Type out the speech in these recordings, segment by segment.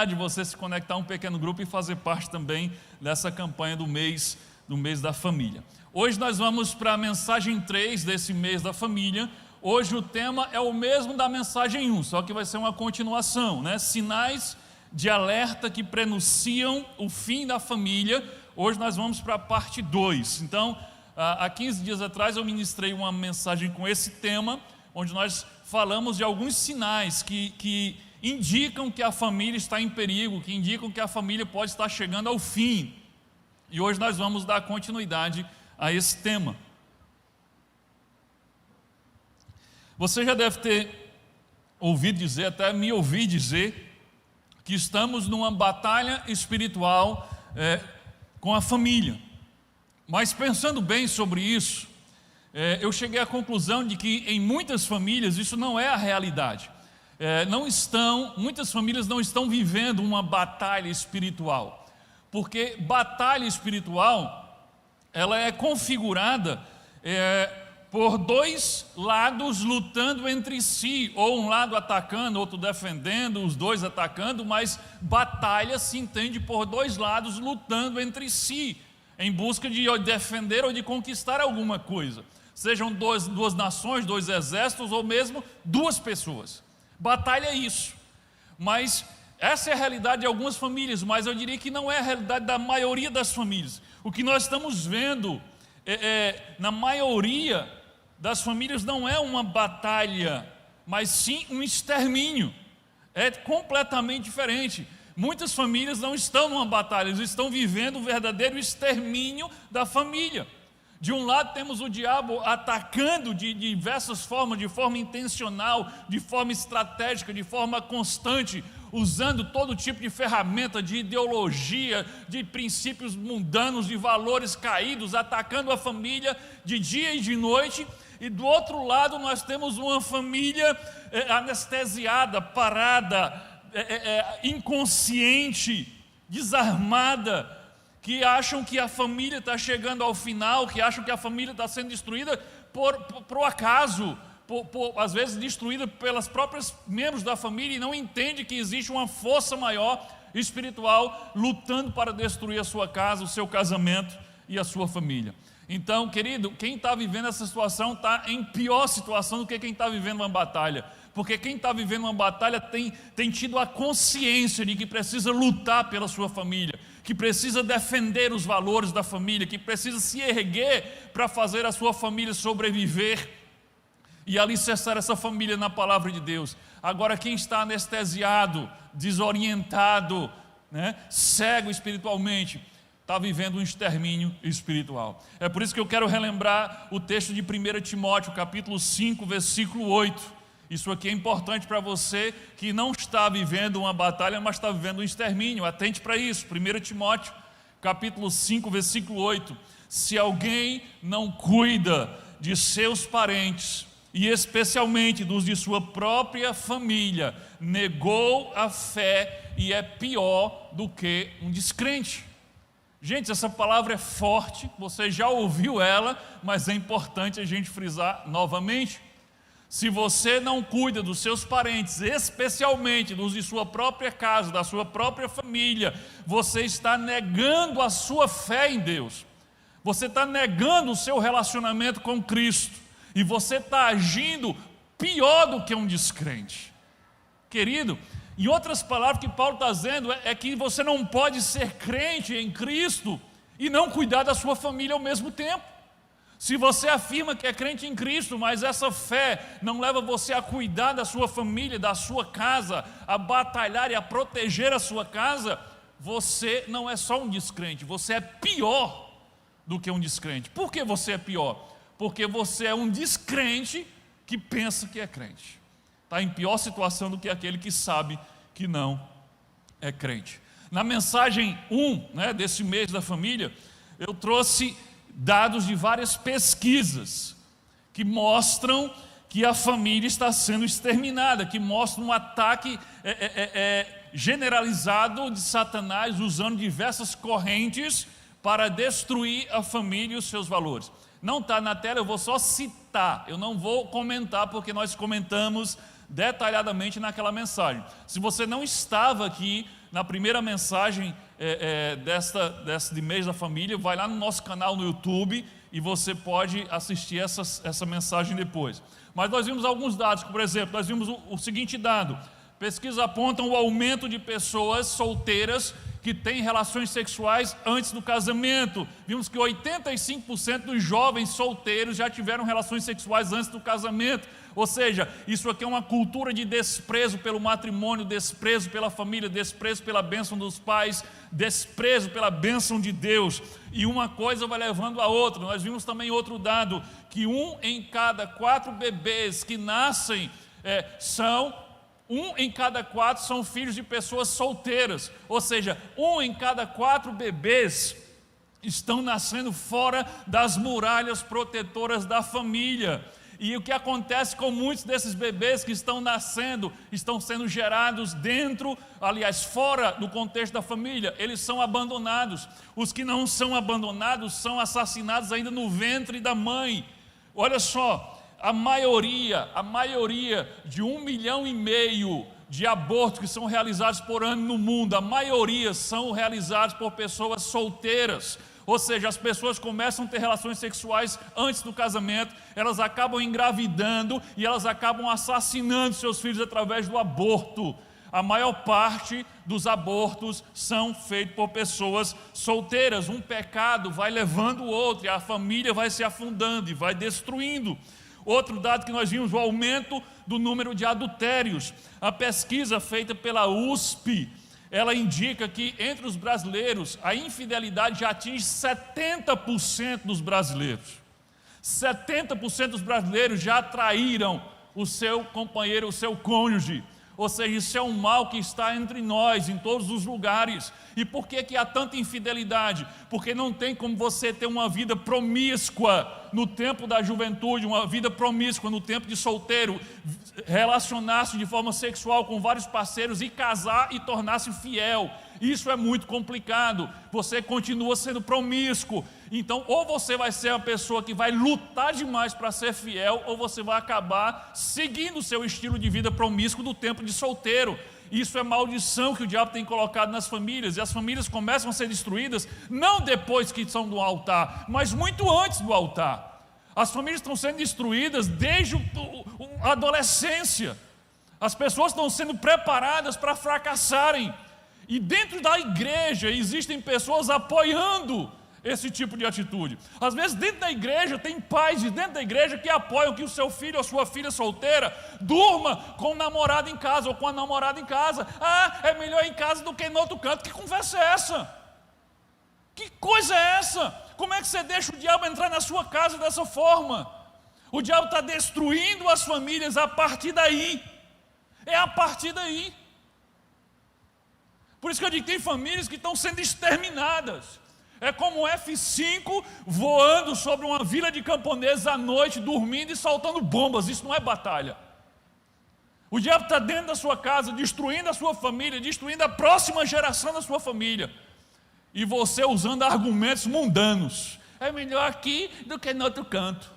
de você se conectar a um pequeno grupo e fazer parte também dessa campanha do mês da família. Hoje nós vamos para a mensagem 3 desse mês da família. Hoje o tema é o mesmo da mensagem 1, só que vai ser uma continuação, né? Sinais de alerta que prenunciam o fim da família. Hoje nós vamos para a parte 2. Então, há 15 dias atrás eu ministrei uma mensagem com esse tema, onde nós falamos de alguns sinais que indicam que a família está em perigo, que indicam que a família pode estar chegando ao fim. E hoje nós vamos dar continuidade a esse tema. Você já deve ter ouvido dizer, até me ouvir dizer, que estamos numa batalha espiritual com a família. Mas pensando bem sobre isso, eu cheguei à conclusão de que em muitas famílias isso não é a realidade. Muitas famílias não estão vivendo uma batalha espiritual, porque batalha espiritual ela é configurada por dois lados lutando entre si, ou um lado atacando, outro defendendo, os dois atacando, mas batalha se entende por dois lados lutando entre si, em busca de defender ou de conquistar alguma coisa, sejam duas nações, dois exércitos ou mesmo duas pessoas. Batalha é isso, mas essa é a realidade de algumas famílias, mas eu diria que não é a realidade da maioria das famílias. O que nós estamos vendo na maioria das famílias não é uma batalha, mas sim um extermínio. É completamente diferente. Muitas famílias não estão numa batalha, eles estão vivendo o verdadeiro extermínio da família. De um lado temos o diabo atacando de diversas formas, de forma intencional, de forma estratégica, de forma constante, usando todo tipo de ferramenta, de ideologia, de princípios mundanos, de valores caídos, atacando a família de dia e de noite. E do outro lado nós temos uma família anestesiada, parada, inconsciente, desarmada, que acham que a família está chegando ao final, que acham que a família está sendo destruída por acaso, às vezes destruída pelas próprias membros da família, e não entende que existe uma força maior espiritual lutando para destruir a sua casa, o seu casamento e a sua família. Então, querido, quem está vivendo essa situação está em pior situação do que quem está vivendo uma batalha, porque quem está vivendo uma batalha tem tido a consciência de que precisa lutar pela sua família, que precisa defender os valores da família, que precisa se erguer para fazer a sua família sobreviver e alicerçar essa família na palavra de Deus. Agora, quem está anestesiado, desorientado, cego espiritualmente, está vivendo um extermínio espiritual. É por isso que eu quero relembrar o texto de 1 Timóteo, capítulo 5, versículo 8. Isso aqui é importante para você que não está vivendo uma batalha, mas está vivendo um extermínio. Atente para isso. 1 Timóteo, capítulo 5, versículo 8. Se alguém não cuida de seus parentes, e especialmente dos de sua própria família, negou a fé e é pior do que um descrente. Gente, essa palavra é forte, você já ouviu ela, mas é importante a gente frisar novamente. Se você não cuida dos seus parentes, especialmente dos de sua própria casa, da sua própria família, você está negando a sua fé em Deus. Você está negando o seu relacionamento com Cristo. E você está agindo pior do que um descrente. Querido, em outras palavras, o que Paulo está dizendo é que você não pode ser crente em Cristo e não cuidar da sua família ao mesmo tempo. Se você afirma que é crente em Cristo, mas essa fé não leva você a cuidar da sua família, da sua casa, a batalhar e a proteger a sua casa, você não é só um descrente, você é pior do que um descrente. Por que você é pior? Porque você é um descrente que pensa que é crente. Está em pior situação do que aquele que sabe que não é crente. Na mensagem 1, desse mês da família, eu trouxe dados de várias pesquisas que mostram que a família está sendo exterminada, que mostram um ataque generalizado de Satanás, usando diversas correntes para destruir a família e os seus valores. Não está na tela, eu vou só citar, eu não vou comentar, porque nós comentamos detalhadamente naquela mensagem. Se você não estava aqui na primeira mensagem deste mês da família. Vai lá no nosso canal no YouTube e você pode assistir essa mensagem depois. Mas nós vimos alguns dados, por exemplo, nós vimos o seguinte dado: pesquisas apontam o aumento de pessoas solteiras que têm relações sexuais antes do casamento. Vimos que 85% dos jovens solteiros já tiveram relações sexuais antes do casamento. Ou seja, isso aqui é uma cultura de desprezo pelo matrimônio, desprezo pela família, desprezo pela bênção dos pais, desprezo pela bênção de Deus. E uma coisa vai levando a outra. Nós vimos também outro dado, que 1 em cada 4 bebês que nascem um em cada 4 são filhos de pessoas solteiras. Ou seja, 1 em cada 4 bebês estão nascendo fora das muralhas protetoras da família. E o que acontece com muitos desses bebês que estão nascendo, estão sendo gerados fora do contexto da família, eles são abandonados. Os que não são abandonados são assassinados ainda no ventre da mãe. Olha só, a maioria de 1,5 milhão de abortos que são realizados por ano no mundo, a maioria são realizados por pessoas solteiras. Ou seja, as pessoas começam a ter relações sexuais antes do casamento, elas acabam engravidando e elas acabam assassinando seus filhos através do aborto. A maior parte dos abortos são feitos por pessoas solteiras. Um pecado vai levando o outro e a família vai se afundando e vai destruindo. Outro dado que nós vimos, o aumento do número de adultérios. A pesquisa feita pela USP, ela indica que entre os brasileiros a infidelidade já atinge 70% dos brasileiros. 70% dos brasileiros já traíram o seu companheiro, o seu cônjuge. Ou seja, isso é um mal que está entre nós, em todos os lugares. E por que há tanta infidelidade? Porque não tem como você ter uma vida promíscua no tempo da juventude, uma vida promíscua no tempo de solteiro, relacionar-se de forma sexual com vários parceiros e casar e tornar-se fiel. Isso é muito complicado. Você continua sendo promíscuo. Então, ou você vai ser uma pessoa que vai lutar demais para ser fiel, ou você vai acabar seguindo o seu estilo de vida promíscuo do tempo de solteiro. Isso é maldição que o diabo tem colocado nas famílias, e as famílias começam a ser destruídas não depois que são do altar, mas muito antes do altar. As famílias estão sendo destruídas desde a adolescência. As pessoas estão sendo preparadas para fracassarem, e dentro da igreja existem pessoas apoiando esse tipo de atitude. Às vezes dentro da igreja tem pais de dentro da igreja que apoiam que o seu filho ou sua filha solteira durma com o namorado em casa ou com a namorada em casa. É melhor em casa do que em outro canto. Que conversa é essa? Que coisa é essa? Como é que você deixa o diabo entrar na sua casa dessa forma? O diabo está destruindo as famílias a partir daí. É a partir daí. Por isso que eu digo que tem famílias que estão sendo exterminadas. É como um F-5 voando sobre uma vila de camponeses à noite, dormindo e soltando bombas. Isso não é batalha. O diabo está dentro da sua casa, destruindo a sua família, destruindo a próxima geração da sua família. E você usando argumentos mundanos. É melhor aqui do que no outro canto.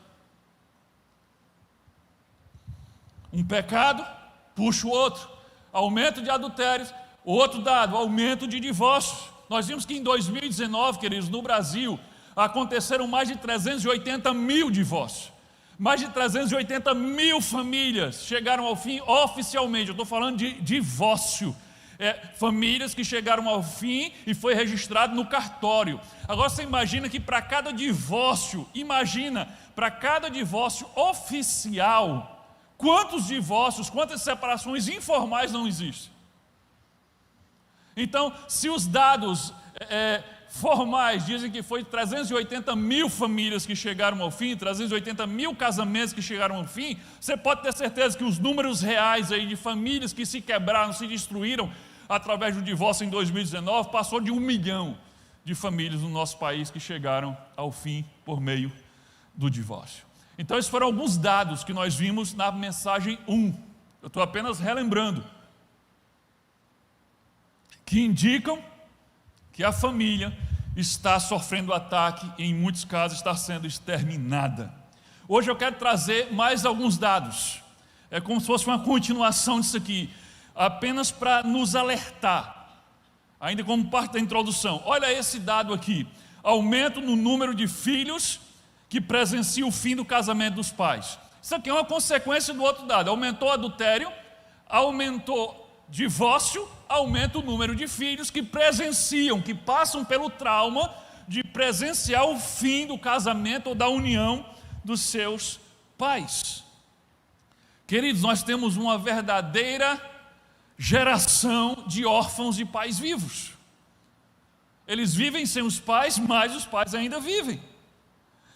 Um pecado puxa o outro. Aumento de adultérios. Outro dado, aumento de divórcios. Nós vimos que em 2019, queridos, no Brasil, aconteceram mais de 380 mil divórcios. Mais de 380 mil famílias chegaram ao fim oficialmente. Eu estou falando de divórcio. Famílias que chegaram ao fim e foi registrado no cartório. Agora você imagina que para cada divórcio, oficial, quantos divórcios, quantas separações informais não existem? Então, se os dados formais dizem que foi 380 mil famílias que chegaram ao fim, 380 mil casamentos que chegaram ao fim, você pode ter certeza que os números reais aí de famílias que se quebraram, se destruíram através do divórcio em 2019, passou de 1 milhão de famílias no nosso país que chegaram ao fim por meio do divórcio. Então, esses foram alguns dados que nós vimos na mensagem 1. Eu estou apenas relembrando, que indicam que a família está sofrendo ataque e em muitos casos está sendo exterminada. Hoje eu quero trazer mais alguns dados. É como se fosse uma continuação disso aqui, apenas para nos alertar Ainda como parte da introdução, olha esse dado aqui: aumento no número de filhos que presenciam o fim do casamento dos pais. Isso aqui é uma consequência do outro dado: aumentou o adultério, aumentou divórcio, aumenta o número de filhos que presenciam, que passam pelo trauma de presenciar o fim do casamento ou da união dos seus pais. Queridos, nós temos uma verdadeira geração de órfãos de pais vivos. Eles vivem sem os pais, mas os pais ainda vivem.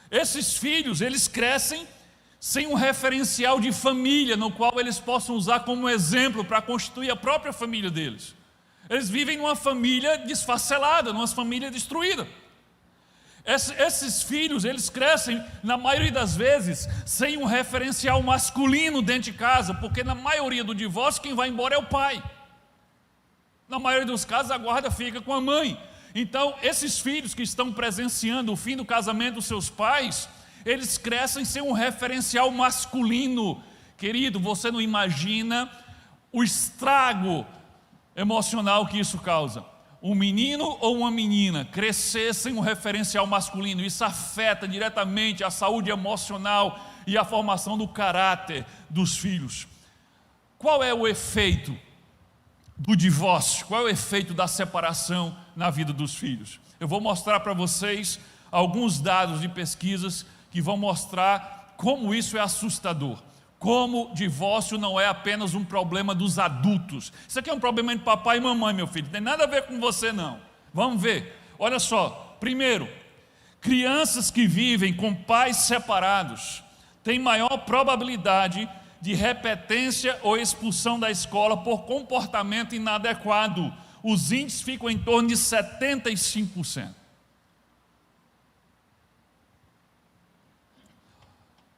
Esses filhos, eles crescem sem um referencial de família no qual eles possam usar como exemplo para constituir a própria família deles. Eles vivem numa família desfacelada, numa família destruída. Esses filhos, eles crescem, na maioria das vezes, sem um referencial masculino dentro de casa, porque na maioria do divórcio, quem vai embora é o pai. Na maioria dos casos, a guarda fica com a mãe. Então, esses filhos que estão presenciando o fim do casamento dos seus pais, eles crescem sem um referencial masculino. Querido, você não imagina o estrago emocional que isso causa. Um menino ou uma menina crescer sem um referencial masculino, isso afeta diretamente a saúde emocional e a formação do caráter dos filhos. Qual é o efeito do divórcio? Qual é o efeito da separação na vida dos filhos? Eu vou mostrar para vocês alguns dados de pesquisas que vão mostrar como isso é assustador. Como divórcio não é apenas um problema dos adultos. Isso aqui é um problema de papai e mamãe, meu filho. Não tem nada a ver com você, não. Vamos ver. Olha só. Primeiro, crianças que vivem com pais separados têm maior probabilidade de repetência ou expulsão da escola por comportamento inadequado. Os índices ficam em torno de 75%.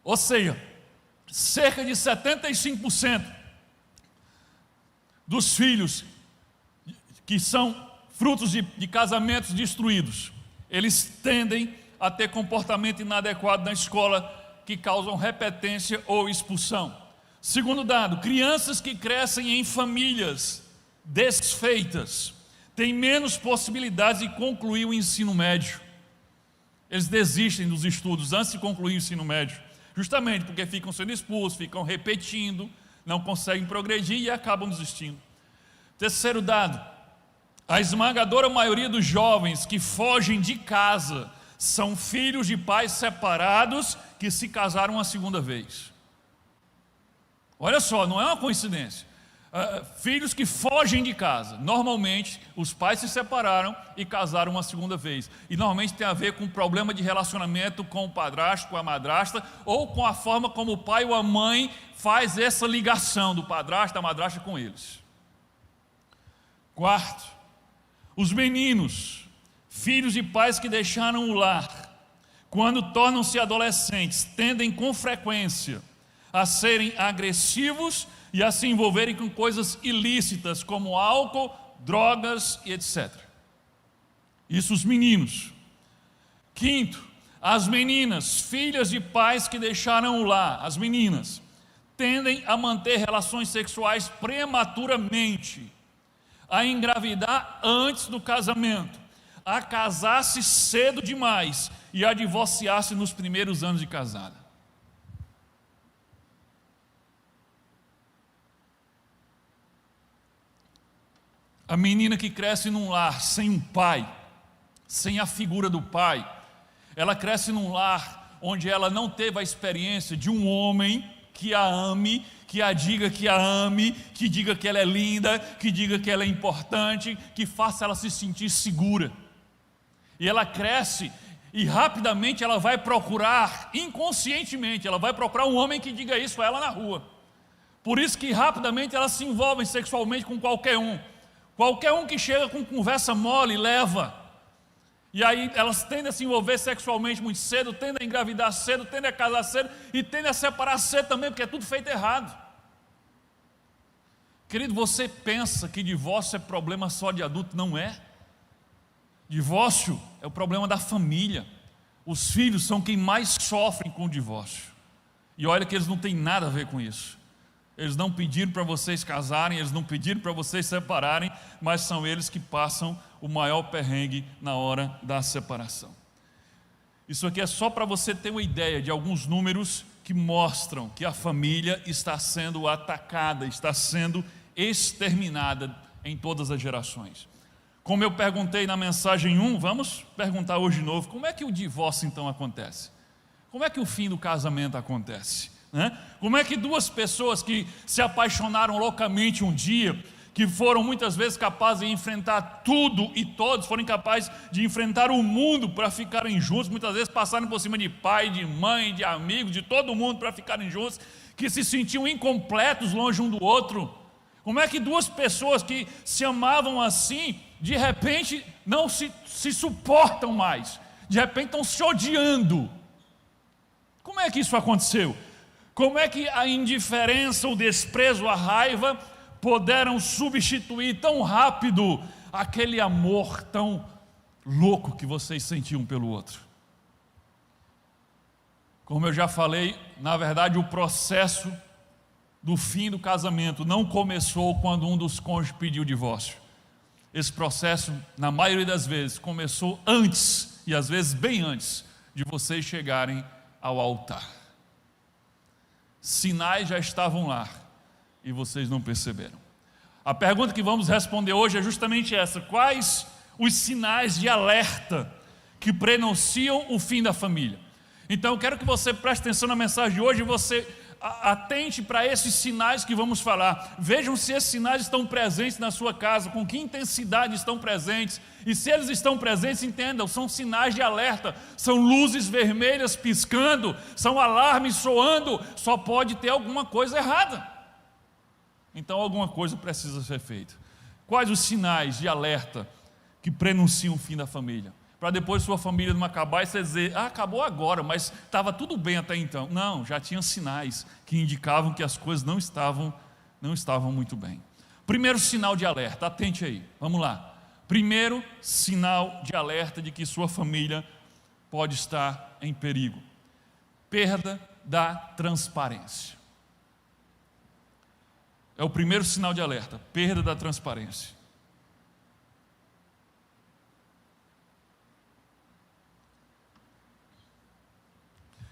Ou seja, cerca de 75% dos filhos que são frutos de casamentos destruídos, eles tendem a ter comportamento inadequado na escola que causam repetência ou expulsão. Segundo dado, crianças que crescem em famílias desfeitas têm menos possibilidades de concluir o ensino médio. Eles desistem dos estudos antes de concluir o ensino médio. Justamente porque ficam sendo expulsos, ficam repetindo, não conseguem progredir e acabam desistindo. Terceiro dado, a esmagadora maioria dos jovens que fogem de casa são filhos de pais separados que se casaram uma segunda vez. Olha só, não é uma coincidência. Filhos que fogem de casa, normalmente os pais se separaram e casaram uma segunda vez, e normalmente tem a ver com um problema de relacionamento com o padrasto, com a madrasta, ou com a forma como o pai ou a mãe faz essa ligação do padrasto, da madrasta com eles. Quarto, os meninos, filhos de pais que deixaram o lar, quando tornam-se adolescentes, tendem com frequência a serem agressivos e a se envolverem com coisas ilícitas, como álcool, drogas e etc. Isso os meninos. Quinto, as meninas, filhas de pais que deixaram o lar, as meninas, tendem a manter relações sexuais prematuramente, a engravidar antes do casamento, a casar-se cedo demais e a divorciar-se nos primeiros anos de casada. A menina que cresce num lar sem um pai, sem a figura do pai, ela cresce num lar onde ela não teve a experiência de um homem que a ame, que a diga que a ame, que diga que ela é linda, que diga que ela é importante, que faça ela se sentir segura. E ela cresce e rapidamente ela vai procurar, inconscientemente, ela vai procurar um homem que diga isso a ela na rua. Por isso que rapidamente ela se envolve sexualmente com qualquer um. Qualquer um que chega com conversa mole, leva. E aí elas tendem a se envolver sexualmente muito cedo, tendem a engravidar cedo, tendem a casar cedo e tendem a separar cedo também, porque é tudo feito errado. Querido, você pensa que divórcio é problema só de adulto? Não é. Divórcio é o problema da família. Os filhos são quem mais sofrem com o divórcio. E olha que eles não têm nada a ver com isso. Eles não pediram para vocês casarem, eles não pediram para vocês separarem, mas são eles que passam o maior perrengue na hora da separação. Isso aqui é só para você ter uma ideia de alguns números que mostram que a família está sendo atacada, está sendo exterminada em todas as gerações. Como eu perguntei na mensagem 1, vamos perguntar hoje de novo: como é que o divórcio então acontece? Como é que o fim do casamento acontece? Como é que duas pessoas que se apaixonaram loucamente um dia, que foram muitas vezes capazes de enfrentar tudo e todos, foram capazes de enfrentar o mundo para ficarem juntos, muitas vezes passaram por cima de pai, de mãe, de amigos, de todo mundo para ficarem juntos, que se sentiam incompletos longe um do outro? Como é que duas pessoas que se amavam assim, de repente não se suportam mais, de repente estão se odiando? Como é que isso aconteceu? Como é que a indiferença, o desprezo, a raiva puderam substituir tão rápido aquele amor tão louco que vocês sentiam pelo outro? Como eu já falei, na verdade o processo do fim do casamento não começou quando um dos cônjuges pediu o divórcio. Esse processo, na maioria das vezes, começou antes, e às vezes bem antes, de vocês chegarem ao altar. Sinais já estavam lá e vocês não perceberam. A pergunta que vamos responder hoje é justamente essa: quais os sinais de alerta que prenunciam o fim da família? Então eu quero que você preste atenção na mensagem de hoje e você atente para esses sinais que vamos falar. Vejam se esses sinais estão presentes na sua casa, com que intensidade estão presentes, e se eles estão presentes, entendam, são sinais de alerta, são luzes vermelhas piscando, são alarmes soando. Só pode ter alguma coisa errada, então alguma coisa precisa ser feita. Quais os sinais de alerta que prenunciam o fim da família? Para depois sua família não acabar e você dizer: acabou agora, mas estava tudo bem até então. Não, já tinha sinais que indicavam que as coisas não estavam muito bem. Primeiro sinal de alerta, atente aí, vamos lá. Primeiro sinal de alerta de que sua família pode estar em perigo: perda da transparência. É o primeiro sinal de alerta, perda da transparência.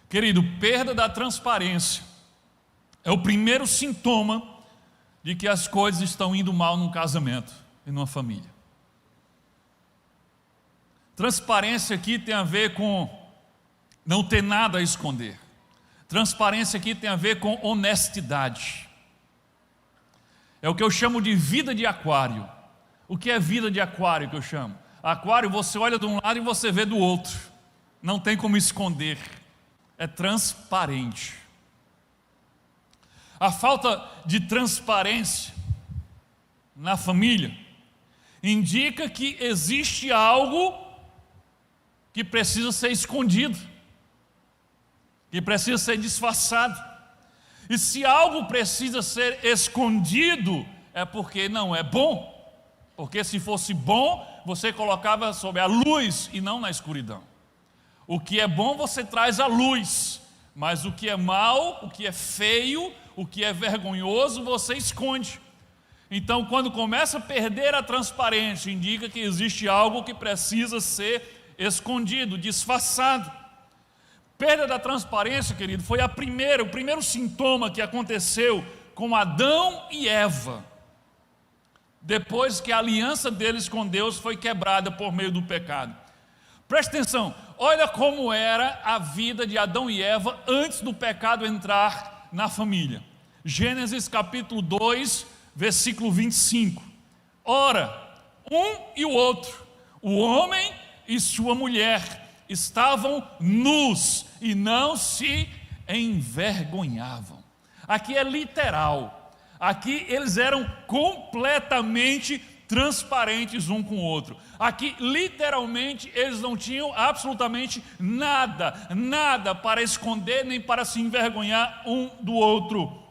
Querido, perda da transparência é o primeiro sintoma de que as coisas estão indo mal num casamento e numa família. Transparência aqui tem a ver com não ter nada a esconder. Transparência aqui tem a ver com honestidade. É o que eu chamo de vida de aquário. O que é vida de aquário que eu chamo? Aquário, você olha de um lado e você vê do outro. Não tem como esconder. É transparente. A falta de transparência na família indica que existe algo que precisa ser escondido, que precisa ser disfarçado. E se algo precisa ser escondido, é porque não é bom. Porque se fosse bom, você colocava sob a luz e não na escuridão. O que é bom você traz à luz, mas o que é mal, o que é feio, o que é vergonhoso, você esconde. Então, quando começa a perder a transparência, indica que existe algo que precisa ser escondido, disfarçado. Perda da transparência, querido, foi o primeiro sintoma que aconteceu com Adão e Eva, depois que a aliança deles com Deus foi quebrada por meio do pecado. Preste atenção, olha como era a vida de Adão e Eva antes do pecado entrar na família. Gênesis capítulo 2, versículo 25. Ora, um e o outro, o homem e sua mulher, estavam nus e não se envergonhavam. Aqui é literal. Aqui eles eram completamente transparentes um com o outro. Aqui literalmente eles não tinham absolutamente nada para esconder nem para se envergonhar um do outro.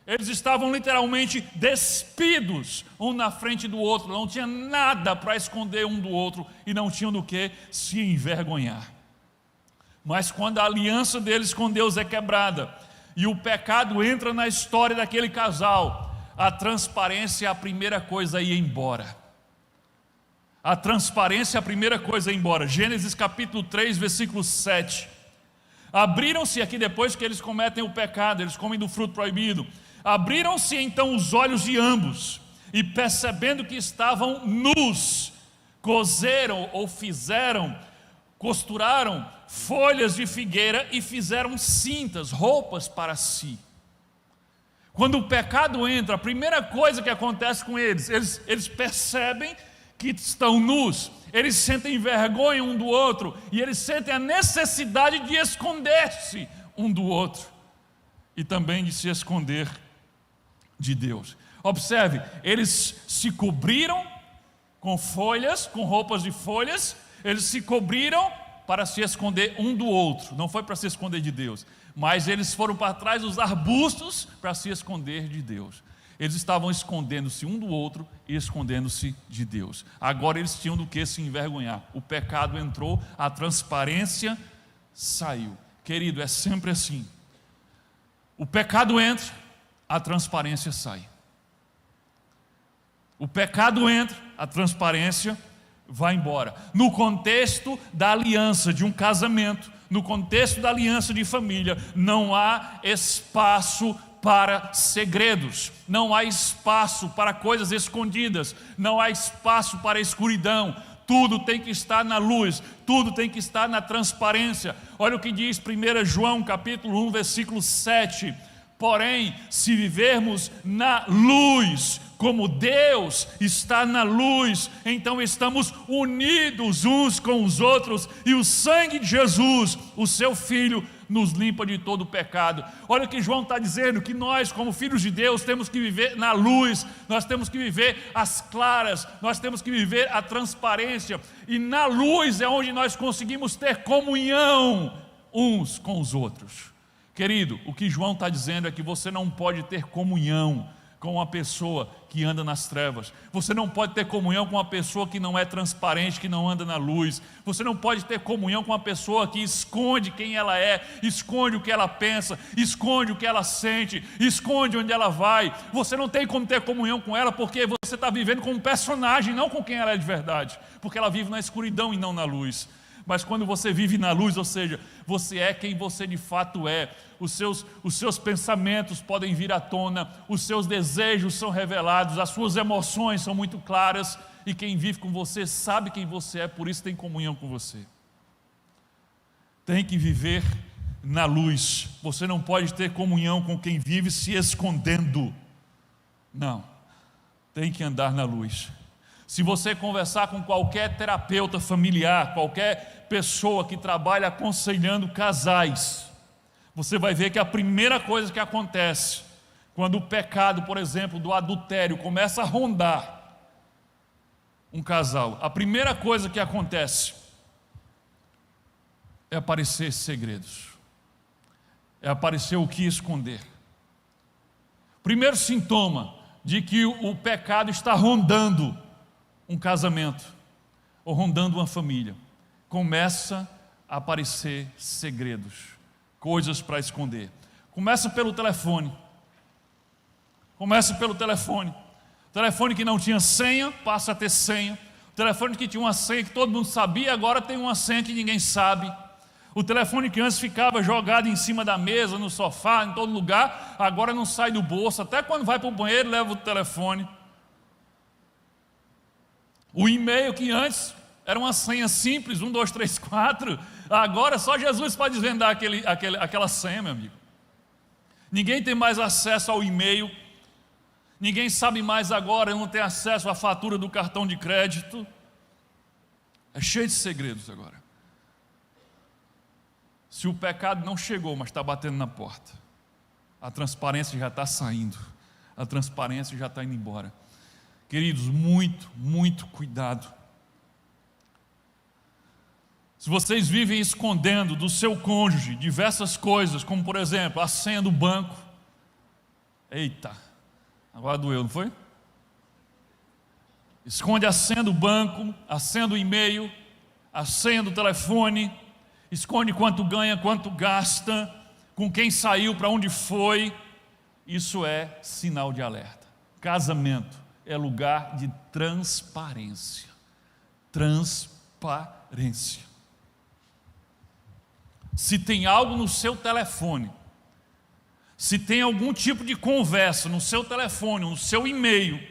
Eles estavam literalmente despidos um na frente do outro, não tinha nada para esconder um do outro e não tinham do que se envergonhar. Mas quando a aliança deles com Deus é quebrada e o pecado entra na história daquele casal, a transparência é a primeira coisa a ir embora. A transparência é a primeira coisa a ir embora. Gênesis capítulo 3, versículo 7. Abriram-se, aqui depois que eles cometem o pecado, eles comem do fruto proibido. Abriram-se então os olhos de ambos, e percebendo que estavam nus, coseram ou costuraram folhas de figueira e fizeram cintas, roupas para si. Quando o pecado entra, a primeira coisa que acontece com eles percebem que estão nus, eles sentem vergonha um do outro, e eles sentem a necessidade de esconder-se um do outro, e também de se esconder de Deus. Observe, eles se cobriram com folhas, com roupas de folhas, eles se cobriram para se esconder um do outro, não foi para se esconder de Deus, mas eles foram para trás dos arbustos para se esconder de Deus. Eles estavam escondendo-se um do outro e escondendo-se de Deus. Agora eles tinham do que se envergonhar. O pecado entrou, a transparência saiu. Querido, é sempre assim. O pecado entra, a transparência sai. O pecado entra, a transparência vai embora. No contexto da aliança de um casamento, no contexto da aliança de família, não há espaço para segredos, não há espaço para coisas escondidas, não há espaço para escuridão. Tudo tem que estar na luz, tudo tem que estar na transparência. Olha o que diz 1 João capítulo 1, versículo 7. Porém, se vivermos na luz, como Deus está na luz, então estamos unidos uns com os outros, e o sangue de Jesus, o seu Filho, nos limpa de todo o pecado. Olha o que João está dizendo, que nós como filhos de Deus temos que viver na luz, nós temos que viver as claras, nós temos que viver a transparência, e na luz é onde nós conseguimos ter comunhão uns com os outros. Querido, o que João está dizendo é que você não pode ter comunhão com uma pessoa que anda nas trevas. Você não pode ter comunhão com uma pessoa que não é transparente, que não anda na luz. Você não pode ter comunhão com uma pessoa que esconde quem ela é, esconde o que ela pensa, esconde o que ela sente, esconde onde ela vai. Você não tem como ter comunhão com ela porque você está vivendo com um personagem, não com quem ela é de verdade, porque ela vive na escuridão e não na luz. Mas quando você vive na luz, ou seja, você é quem você de fato é, os seus pensamentos podem vir à tona, os seus desejos são revelados, as suas emoções são muito claras, e quem vive com você sabe quem você é, por isso tem comunhão com você. Tem que viver na luz. Você não pode ter comunhão com quem vive se escondendo. Não, tem que andar na luz. Se você conversar com qualquer terapeuta familiar, qualquer pessoa que trabalha aconselhando casais, você vai ver que a primeira coisa que acontece quando o pecado, por exemplo, do adultério começa a rondar um casal, a primeira coisa que acontece é aparecer segredos, é aparecer o que esconder. Primeiro sintoma de que o pecado está rondando um casamento, ou rondando uma família, começa a aparecer segredos, coisas para esconder. Começa pelo telefone. O telefone que não tinha senha, passa a ter senha. O telefone que tinha uma senha que todo mundo sabia, agora tem uma senha que ninguém sabe. O telefone que antes ficava jogado em cima da mesa, no sofá, em todo lugar, agora não sai do bolso, até quando vai para o banheiro leva o telefone. O e-mail que antes era uma senha simples, 1, 2, 3, 4, agora só Jesus pode desvendar aquela senha, meu amigo. Ninguém tem mais acesso ao e-mail, ninguém sabe mais agora, não tem acesso à fatura do cartão de crédito. É cheio de segredos agora. Se o pecado não chegou, mas está batendo na porta, a transparência já está saindo, a transparência já está indo embora. Queridos, muito, muito cuidado. Se vocês vivem escondendo do seu cônjuge diversas coisas, como por exemplo, a senha do banco. Eita, agora doeu, não foi? Esconde a senha do banco, a senha do e-mail, a senha do telefone, esconde quanto ganha, quanto gasta, com quem saiu, para onde foi. Isso é sinal de alerta. Casamento é lugar de transparência. Transparência. Se tem algo no seu telefone, se tem algum tipo de conversa no seu telefone, no seu e-mail,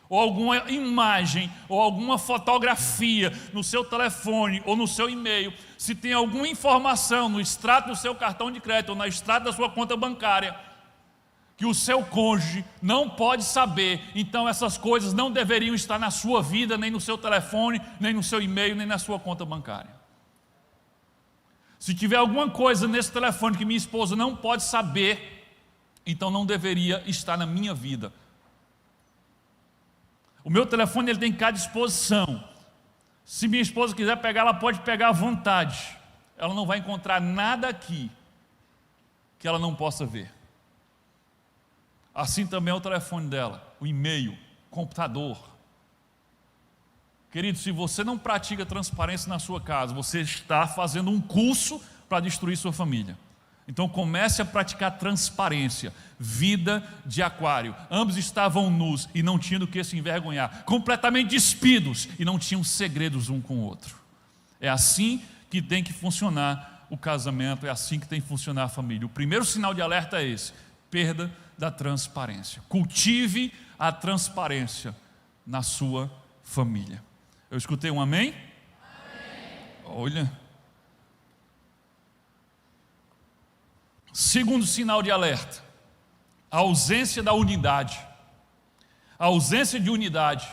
ou alguma imagem, ou alguma fotografia no seu telefone ou no seu e-mail, se tem alguma informação no extrato do seu cartão de crédito ou no extrato da sua conta bancária, que o seu cônjuge não pode saber, então essas coisas não deveriam estar na sua vida, nem no seu telefone, nem no seu e-mail, nem na sua conta bancária. Se tiver alguma coisa nesse telefone que minha esposa não pode saber, então não deveria estar na minha vida. O meu telefone ele tem que ficar à disposição. Se minha esposa quiser pegar, ela pode pegar à vontade. Ela não vai encontrar nada aqui que ela não possa ver. Assim também é o telefone dela, o e-mail, computador. Querido, se você não pratica transparência na sua casa, você está fazendo um curso para destruir sua família. Então comece a praticar transparência. Vida de Aquário. Ambos estavam nus e não tinham do que se envergonhar. Completamente despidos e não tinham segredos um com o outro. É assim que tem que funcionar o casamento, é assim que tem que funcionar a família. O primeiro sinal de alerta é esse: perda da transparência. Cultive a transparência na sua família. Eu escutei um amém? Amém. Olha. Segundo sinal de alerta: a ausência da unidade. A ausência de unidade.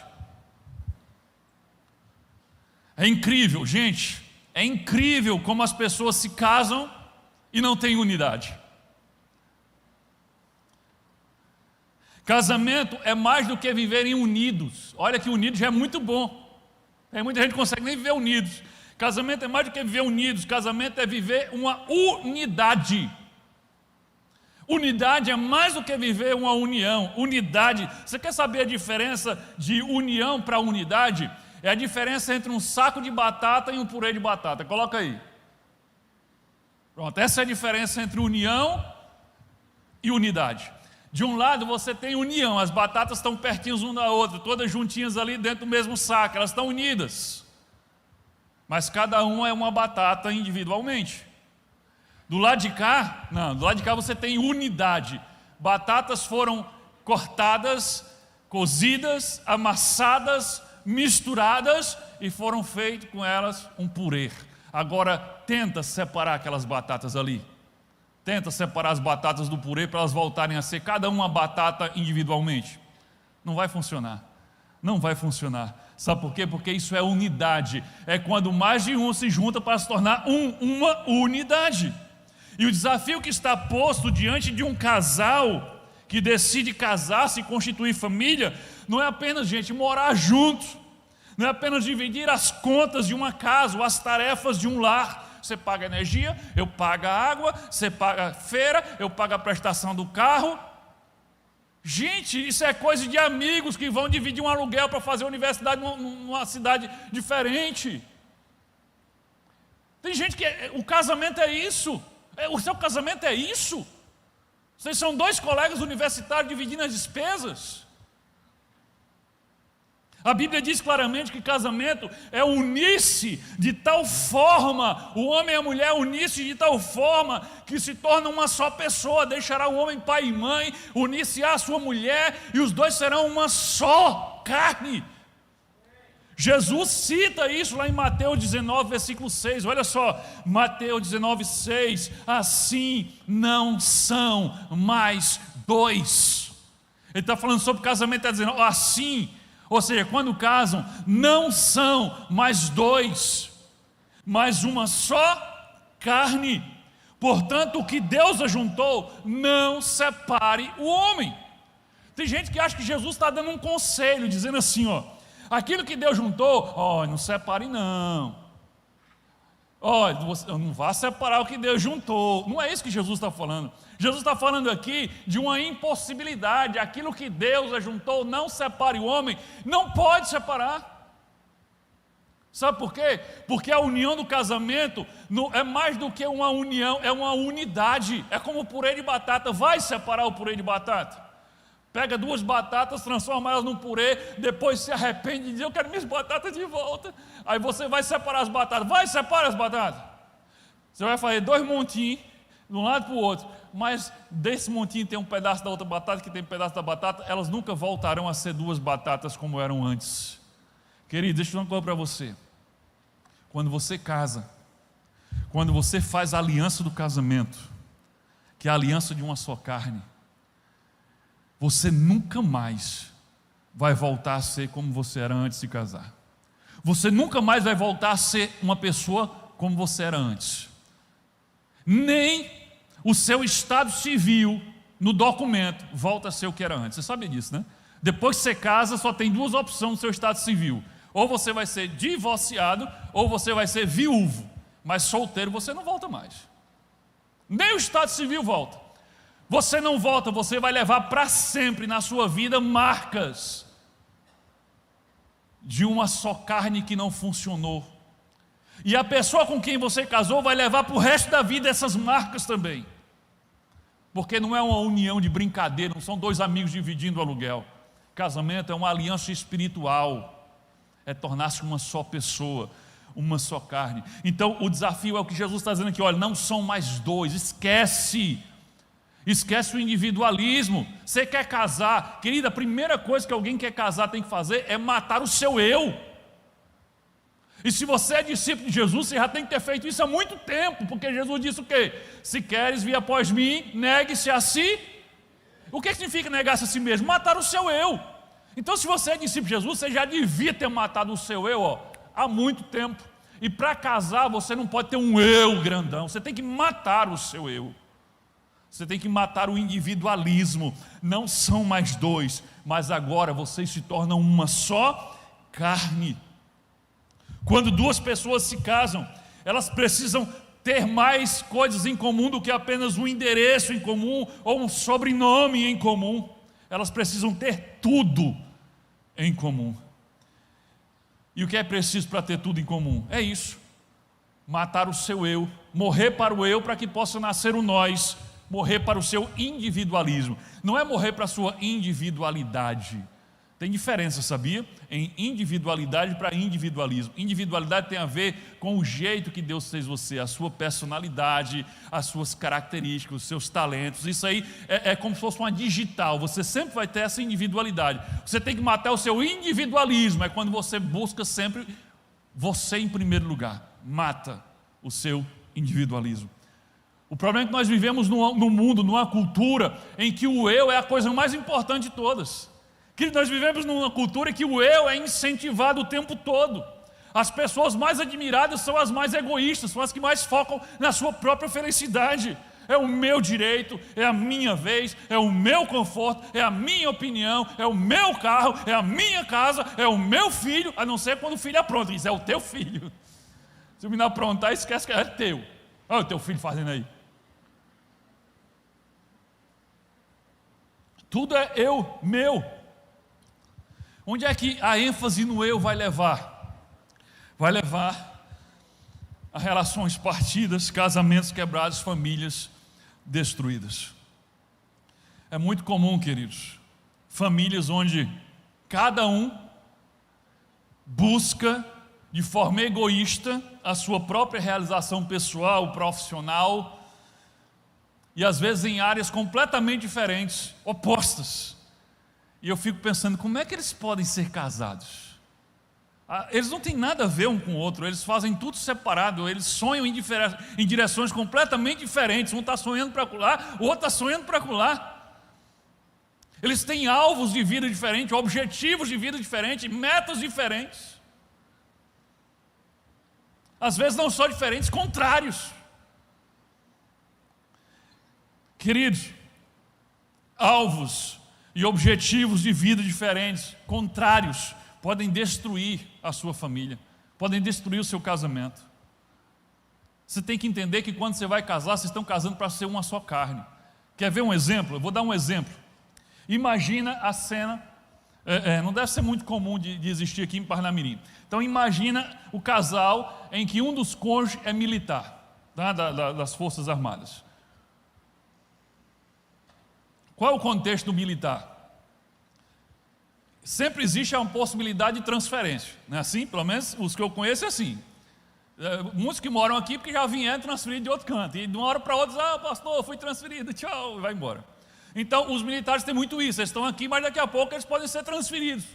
É incrível, gente, é incrível como as pessoas se casam e não têm unidade. Casamento é mais do que viverem unidos. Olha que unidos já é muito bom. Tem muita gente que não consegue nem viver unidos. Casamento é mais do que viver unidos. Casamento é viver uma unidade. Unidade é mais do que viver uma união. Unidade, você quer saber a diferença de união para unidade? É a diferença entre um saco de batata e um purê de batata. Coloca aí. Pronto, essa é a diferença entre união e unidade. De um lado você tem união, as batatas estão pertinhas uma da outra, todas juntinhas ali dentro do mesmo saco, elas estão unidas. Mas cada uma é uma batata individualmente. Do lado de cá, não, do lado de cá você tem unidade. Batatas foram cortadas, cozidas, amassadas, misturadas e foram feitos com elas um purê. Agora tenta separar aquelas batatas ali. Tenta separar as batatas do purê para elas voltarem a ser cada uma batata individualmente. Não vai funcionar. Não vai funcionar. Sabe por quê? Porque isso é unidade. É quando mais de um se junta para se tornar uma unidade. E o desafio que está posto diante de um casal que decide casar-se e constituir família, não é apenas, gente, morar juntos. Não é apenas dividir as contas de uma casa ou as tarefas de um lar. Você paga energia, eu pago a água, você paga a feira, eu pago a prestação do carro. Gente, isso é coisa de amigos que vão dividir um aluguel para fazer universidade numa cidade diferente. Tem gente que o casamento é isso. O seu casamento é isso. Vocês são dois colegas universitários dividindo as despesas. A Bíblia diz claramente que casamento é unir-se de tal forma, o homem e a mulher unir-se de tal forma que se torna uma só pessoa. Deixará o homem pai e mãe, unir-se-á a sua mulher e os dois serão uma só carne. Jesus cita isso lá em Mateus 19, versículo 6. Olha só, Mateus 19, 6. Assim não são mais dois. Ele está falando sobre casamento, está dizendo assim. Ou seja, quando casam, não são mais dois, mas uma só carne. Portanto, o que Deus ajuntou, não separe o homem. Tem gente que acha que Jesus está dando um conselho, dizendo assim, ó, aquilo que Deus juntou, ó, não separe não. Ó, não vá separar o que Deus juntou. Não é isso que Jesus está falando. Jesus está falando aqui de uma impossibilidade. Aquilo que Deus ajuntou, não separe o homem. Não pode separar. Sabe por quê? Porque a união do casamento é mais do que uma união, é uma unidade. É como o purê de batata. Vai separar o purê de batata? Pega 2 batatas, transforma elas num purê, depois se arrepende e diz: eu quero minhas batatas de volta. Aí você vai separar as batatas. Vai, separa as batatas. Você vai fazer 2 montinhos, de um lado para o outro. Mas desse montinho tem um pedaço da outra batata, que tem um pedaço da batata. Elas nunca voltarão a ser 2 batatas como eram antes. Querido, deixa eu dar uma coisa para você. Quando você casa, quando você faz a aliança do casamento, que é a aliança de uma só carne, você nunca mais vai voltar a ser como você era antes de casar. Você nunca mais vai voltar a ser uma pessoa como você era antes. Nem o seu estado civil no documento volta a ser o que era antes. Você sabe disso, né? Depois que você casa, só tem 2 opções no seu estado civil. Ou você vai ser divorciado, ou você vai ser viúvo. Mas solteiro você não volta mais. Nem o estado civil volta. Você não volta, você vai levar para sempre na sua vida marcas de uma só carne que não funcionou. E a pessoa com quem você casou vai levar para o resto da vida essas marcas também. Porque não é uma união de brincadeira, não são 2 amigos dividindo o aluguel. Casamento é uma aliança espiritual. É tornar-se uma só pessoa, uma só carne. Então o desafio é o que Jesus está dizendo aqui: olha, não são mais 2, esquece o individualismo. Você quer casar, querida, a primeira coisa que alguém que quer casar tem que fazer é matar o seu eu. E se você é discípulo de Jesus, você já tem que ter feito isso há muito tempo, porque Jesus disse o quê? Se queres vir após mim, negue-se a si. O que significa negar-se a si mesmo? Matar o seu eu. Então, se você é discípulo de Jesus, você já devia ter matado o seu eu há muito tempo. E para casar, você não pode ter um eu grandão, você tem que matar o seu eu. Você tem que matar o individualismo. Não são mais 2, mas agora vocês se tornam uma só carne. Quando 2 pessoas se casam, elas precisam ter mais coisas em comum do que apenas um endereço em comum ou um sobrenome em comum. Elas precisam ter tudo em comum. E o que é preciso para ter tudo em comum? É isso: matar o seu eu, morrer para o eu para que possa nascer o nós, morrer para o seu individualismo. Não é morrer para a sua individualidade. Tem diferença, sabia? Em individualidade para individualismo. Individualidade tem a ver com o jeito que Deus fez você, a sua personalidade, as suas características, os seus talentos. Isso aí é como se fosse uma digital. Você sempre vai ter essa individualidade. Você tem que matar o seu individualismo. É quando você busca sempre você em primeiro lugar. Mata o seu individualismo. O problema é que nós vivemos num mundo, numa cultura em que o eu é a coisa mais importante de todas. Que nós vivemos numa cultura em que o eu é incentivado o tempo todo. As pessoas mais admiradas são as mais egoístas, são as que mais focam na sua própria felicidade. É o meu direito, é a minha vez, é o meu conforto, é a minha opinião, é o meu carro, é a minha casa, é o meu filho, a não ser quando o filho apronta. Isso é o teu filho. Se o menino aprontar, esquece que é teu. Olha o teu filho fazendo aí. Tudo é eu, meu. Onde é que a ênfase no eu vai levar? Vai levar a relações partidas, casamentos quebrados, famílias destruídas. É muito comum, queridos, famílias onde cada um busca de forma egoísta a sua própria realização pessoal, profissional, e às vezes em áreas completamente diferentes, opostas. E eu fico pensando, como é que eles podem ser casados? Eles não têm nada a ver um com o outro, eles fazem tudo separado, eles sonham em direções completamente diferentes. Um está sonhando para lá, o outro está sonhando para lá. Eles têm alvos de vida diferentes, objetivos de vida diferentes, metas diferentes. Às vezes não só diferentes, contrários. Queridos, alvos e objetivos de vida diferentes, contrários, podem destruir a sua família, podem destruir o seu casamento. Você tem que entender que quando você vai casar, vocês estão casando para ser uma só carne. Quer ver um exemplo? Eu vou dar um exemplo. Imagina a cena Não deve ser muito comum de existir aqui em Parnamirim. Então imagina o casal em que um dos cônjuges é militar, tá? Das Forças Armadas. Qual é o contexto do militar? Sempre existe uma possibilidade de transferência, não é assim? Pelo menos os que eu conheço é assim. Muitos que moram aqui porque já vieram transferidos de outro canto, e de uma hora para outra, pastor, fui transferido, tchau, e vai embora. Então os militares têm muito isso, eles estão aqui, mas daqui a pouco eles podem ser transferidos.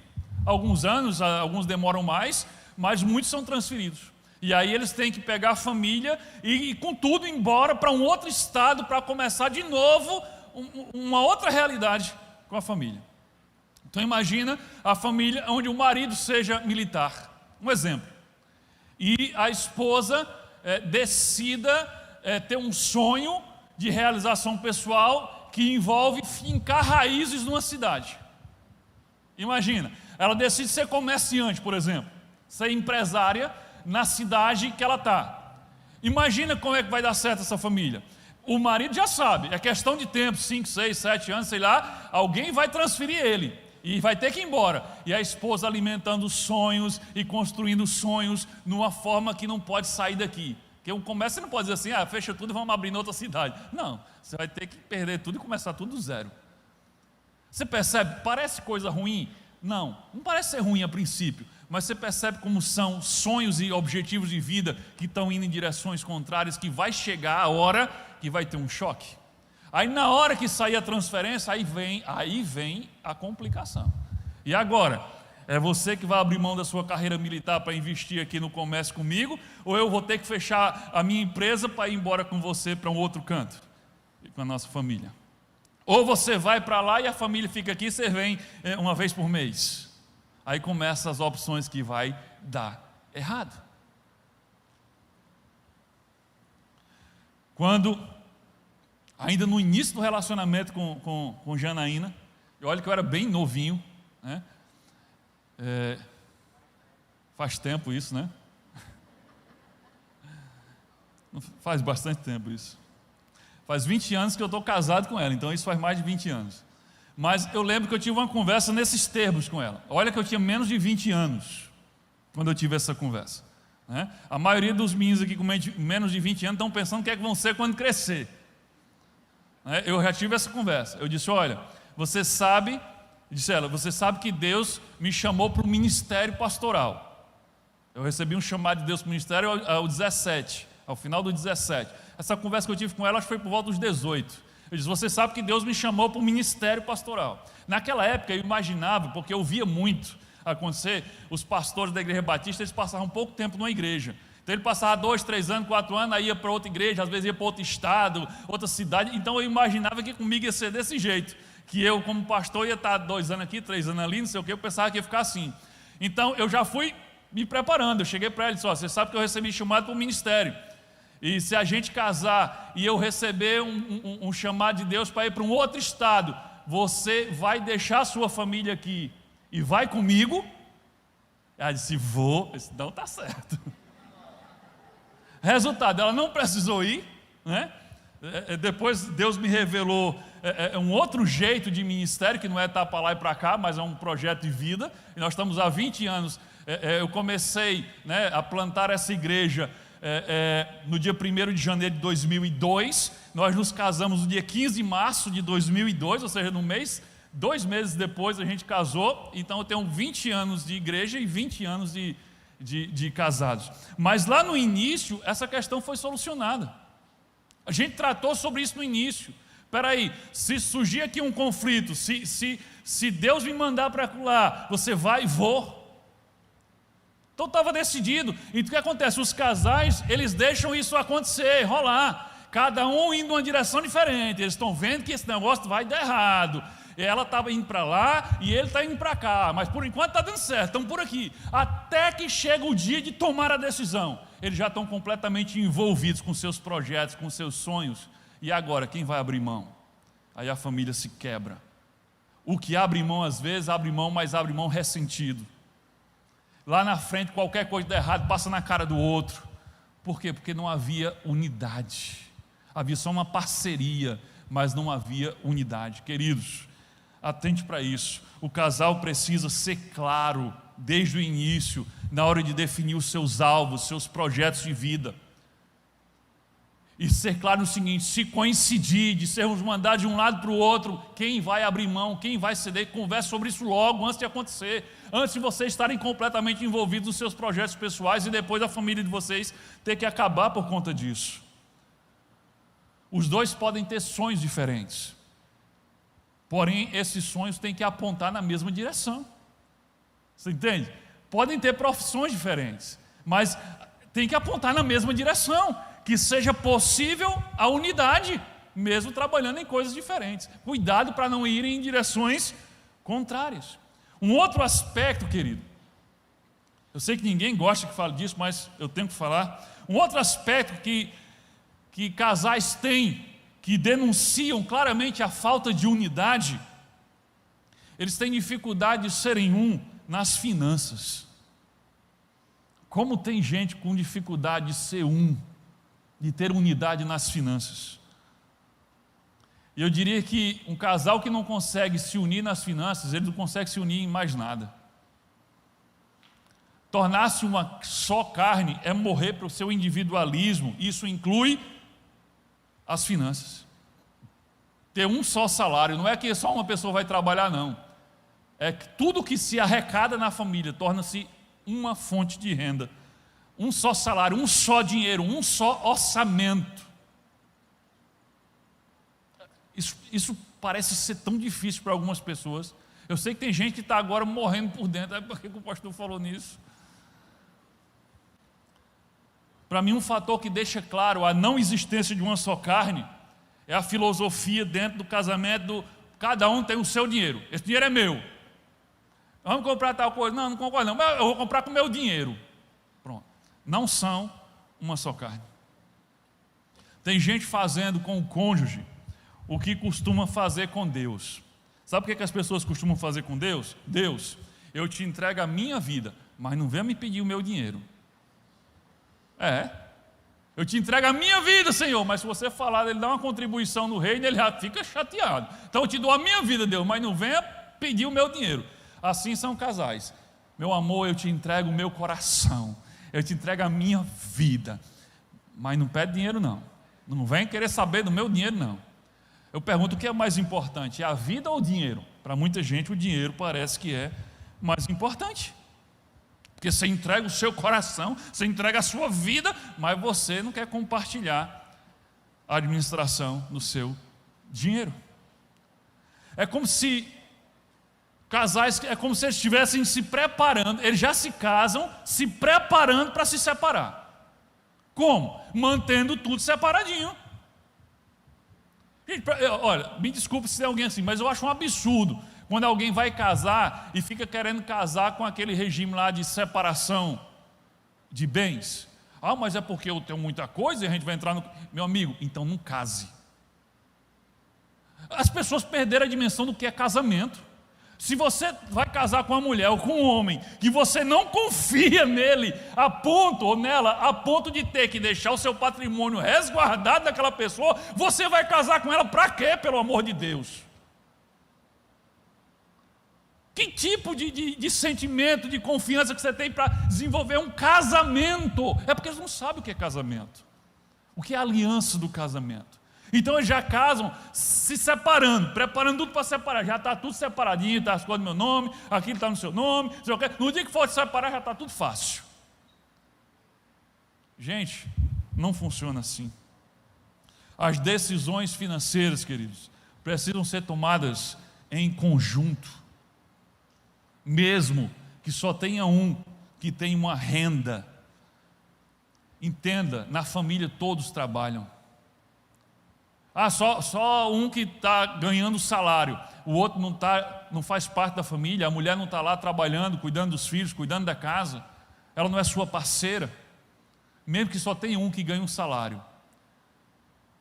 Alguns anos, alguns demoram mais, mas muitos são transferidos. E aí eles têm que pegar a família e com tudo ir embora para um outro estado, para começar de novo uma outra realidade com a família. Então imagina a família onde o marido seja militar, um exemplo, e a esposa decida ter um sonho de realização pessoal que envolve fincar raízes numa cidade. Imagina, ela decide ser comerciante, por exemplo, ser empresária na cidade que ela está. Imagina como é que vai dar certo essa família. O marido já sabe, é questão de tempo, 5, 6, 7 anos, sei lá, alguém vai transferir ele. E vai ter que ir embora. E a esposa alimentando sonhos e construindo sonhos numa forma que não pode sair daqui. Porque um comércio você não pode dizer assim, fecha tudo e vamos abrir em outra cidade. Não, você vai ter que perder tudo e começar tudo do zero. Você percebe? Parece coisa ruim? Não parece ser ruim a princípio. Mas você percebe como são sonhos e objetivos de vida que estão indo em direções contrárias, que vai chegar a hora que vai ter um choque. Aí na hora que sair a transferência, aí vem a complicação. E agora? É você que vai abrir mão da sua carreira militar para investir aqui no comércio comigo? Ou eu vou ter que fechar a minha empresa para ir embora com você para um outro canto? E com a nossa família. Ou você vai para lá e a família fica aqui e você vem uma vez por mês. Aí começam as opções que vai dar errado. Quando... ainda no início do relacionamento com Janaína, e olha que eu era bem novinho, né? Faz tempo isso, né? Faz bastante tempo isso. Faz 20 anos que eu estou casado com ela, então isso faz mais de 20 anos. Mas eu lembro que eu tive uma conversa nesses termos com ela. Olha que eu tinha menos de 20 anos quando eu tive essa conversa, né? A maioria dos meninos aqui com menos de 20 anos estão pensando o que é que vão ser quando crescer. Eu já tive essa conversa. Eu disse, olha, você sabe, disse ela, você sabe que Deus me chamou para o ministério pastoral. Eu recebi um chamado de Deus para o ministério ao 17, ao final do 17. Essa conversa que eu tive com ela, acho que foi por volta dos 18. Eu disse, você sabe que Deus me chamou para o ministério pastoral. Naquela época eu imaginava, porque eu via muito acontecer, os pastores da igreja batista, eles passavam pouco tempo numa igreja. Então ele passava 2, 3 anos, 4 anos, aí ia para outra igreja, às vezes ia para outro estado, outra cidade. Então eu imaginava que comigo ia ser desse jeito, que eu como pastor ia estar 2 anos aqui, 3 anos ali, não sei o que, eu pensava que ia ficar assim. Então eu já fui me preparando, eu cheguei para ele e disse, você sabe que eu recebi chamado para o ministério, e se a gente casar e eu receber um chamado de Deus para ir para um outro estado, você vai deixar a sua família aqui e vai comigo? Ela disse, vou. Eu disse, não, está certo. Resultado, ela não precisou ir, né? Depois Deus me revelou um outro jeito de ministério, que não é estar para lá e para cá, mas é um projeto de vida, e nós estamos há 20 anos, eu comecei, né, a plantar essa igreja no dia 1º de janeiro de 2002, nós nos casamos no dia 15 de março de 2002, ou seja, no mês, 2 meses depois a gente casou, então eu tenho 20 anos de igreja e 20 anos de casados. Mas lá no início, essa questão foi solucionada. A gente tratou sobre isso no início. Espera aí, se surgir aqui um conflito, se Deus me mandar para lá, você vai? Vou. Então estava decidido. E o que acontece? Os casais, eles deixam isso acontecer, rolar. Cada um indo em uma direção diferente. Eles estão vendo que esse negócio vai dar errado. Ela estava indo para lá e ele está indo para cá, mas por enquanto está dando certo, estão por aqui, até que chega o dia de tomar a decisão, eles já estão completamente envolvidos com seus projetos, com seus sonhos, e agora quem vai abrir mão? Aí a família se quebra. O que abre mão às vezes, abre mão, mas abre mão ressentido. Lá na frente qualquer coisa dá errado, passa na cara do outro. Por quê? Porque não havia unidade, havia só uma parceria, mas não havia unidade. Queridos, Atente para isso. O casal precisa ser claro desde o início, na hora de definir os seus alvos, seus projetos de vida. E ser claro no seguinte: se coincidir, de sermos mandados de um lado para o outro, quem vai abrir mão, quem vai ceder, converse sobre isso logo, antes de acontecer, antes de vocês estarem completamente envolvidos nos seus projetos pessoais e depois a família de vocês ter que acabar por conta disso. Os dois podem ter sonhos diferentes, porém esses sonhos têm que apontar na mesma direção. Você entende? Podem ter profissões diferentes, mas tem que apontar na mesma direção, que seja possível a unidade, mesmo trabalhando em coisas diferentes. Cuidado para não irem em direções contrárias. Um outro aspecto, querido, eu sei que ninguém gosta que fale disso, mas eu tenho que falar. Um outro aspecto que casais têm, que denunciam claramente a falta de unidade, eles têm dificuldade de serem um nas finanças. Como tem gente com dificuldade de ser um, de ter unidade nas finanças. E eu diria que um casal que não consegue se unir nas finanças, ele não consegue se unir em mais nada. Tornar-se uma só carne é morrer para o seu individualismo. Isso inclui as finanças. Ter um só salário, não é que só uma pessoa vai trabalhar, não. É que tudo que se arrecada na família torna-se uma fonte de renda. Um só salário, um só dinheiro, um só orçamento. Isso parece ser tão difícil para algumas pessoas. Eu sei que tem gente que está agora morrendo por dentro. Por que o pastor falou nisso? Para mim, um fator que deixa claro a não existência de uma só carne é a filosofia dentro do casamento cada um tem o seu dinheiro. Esse dinheiro é meu. Vamos comprar tal coisa? Não concordo não, mas eu vou comprar com o meu dinheiro. Pronto. Não são uma só carne. Tem gente fazendo com o cônjuge o que costuma fazer com Deus. Sabe o que as pessoas costumam fazer com Deus? Deus, eu te entrego a minha vida, mas não venha me pedir o meu dinheiro. Eu te entrego a minha vida, Senhor, mas se você falar, Ele dá uma contribuição no reino, Ele já fica chateado. Então eu te dou a minha vida, Deus, mas não venha pedir o meu dinheiro. Assim são casais. Meu amor, eu te entrego o meu coração, eu te entrego a minha vida, mas não pede dinheiro não. Não vem querer saber do meu dinheiro não. Eu pergunto, o que é mais importante, a vida ou o dinheiro? Para muita gente o dinheiro parece que é mais importante, porque você entrega o seu coração, você entrega a sua vida, mas você não quer compartilhar a administração do seu dinheiro. É como se casais, é como se eles estivessem se preparando, eles já se casam, se preparando para se separar. Como? Mantendo tudo separadinho. Gente, olha, me desculpe se tem alguém assim, mas eu acho um absurdo quando alguém vai casar e fica querendo casar com aquele regime lá de separação de bens. Mas é porque eu tenho muita coisa e a gente vai entrar no... Meu amigo, então não case. As pessoas perderam a dimensão do que é casamento. Se você vai casar com uma mulher ou com um homem que você não confia nele a ponto, ou nela, a ponto de ter que deixar o seu patrimônio resguardado daquela pessoa, você vai casar com ela para quê, pelo amor de Deus? Que tipo de sentimento, de confiança que você tem para desenvolver um casamento? É porque eles não sabem o que é casamento, o que é a aliança do casamento. Então eles já casam se separando, preparando tudo para separar. Já está tudo separadinho, está as coisas do meu nome, aquilo está no seu nome. No dia que for separar já está tudo fácil. Gente, não funciona assim. As decisões financeiras, queridos, precisam ser tomadas em conjunto. Mesmo que só tenha um que tem uma renda. Entenda, na família todos trabalham. Só um que está ganhando salário, o outro não faz parte da família, a mulher não está lá trabalhando, cuidando dos filhos, cuidando da casa, ela não é sua parceira, mesmo que só tenha um que ganha um salário,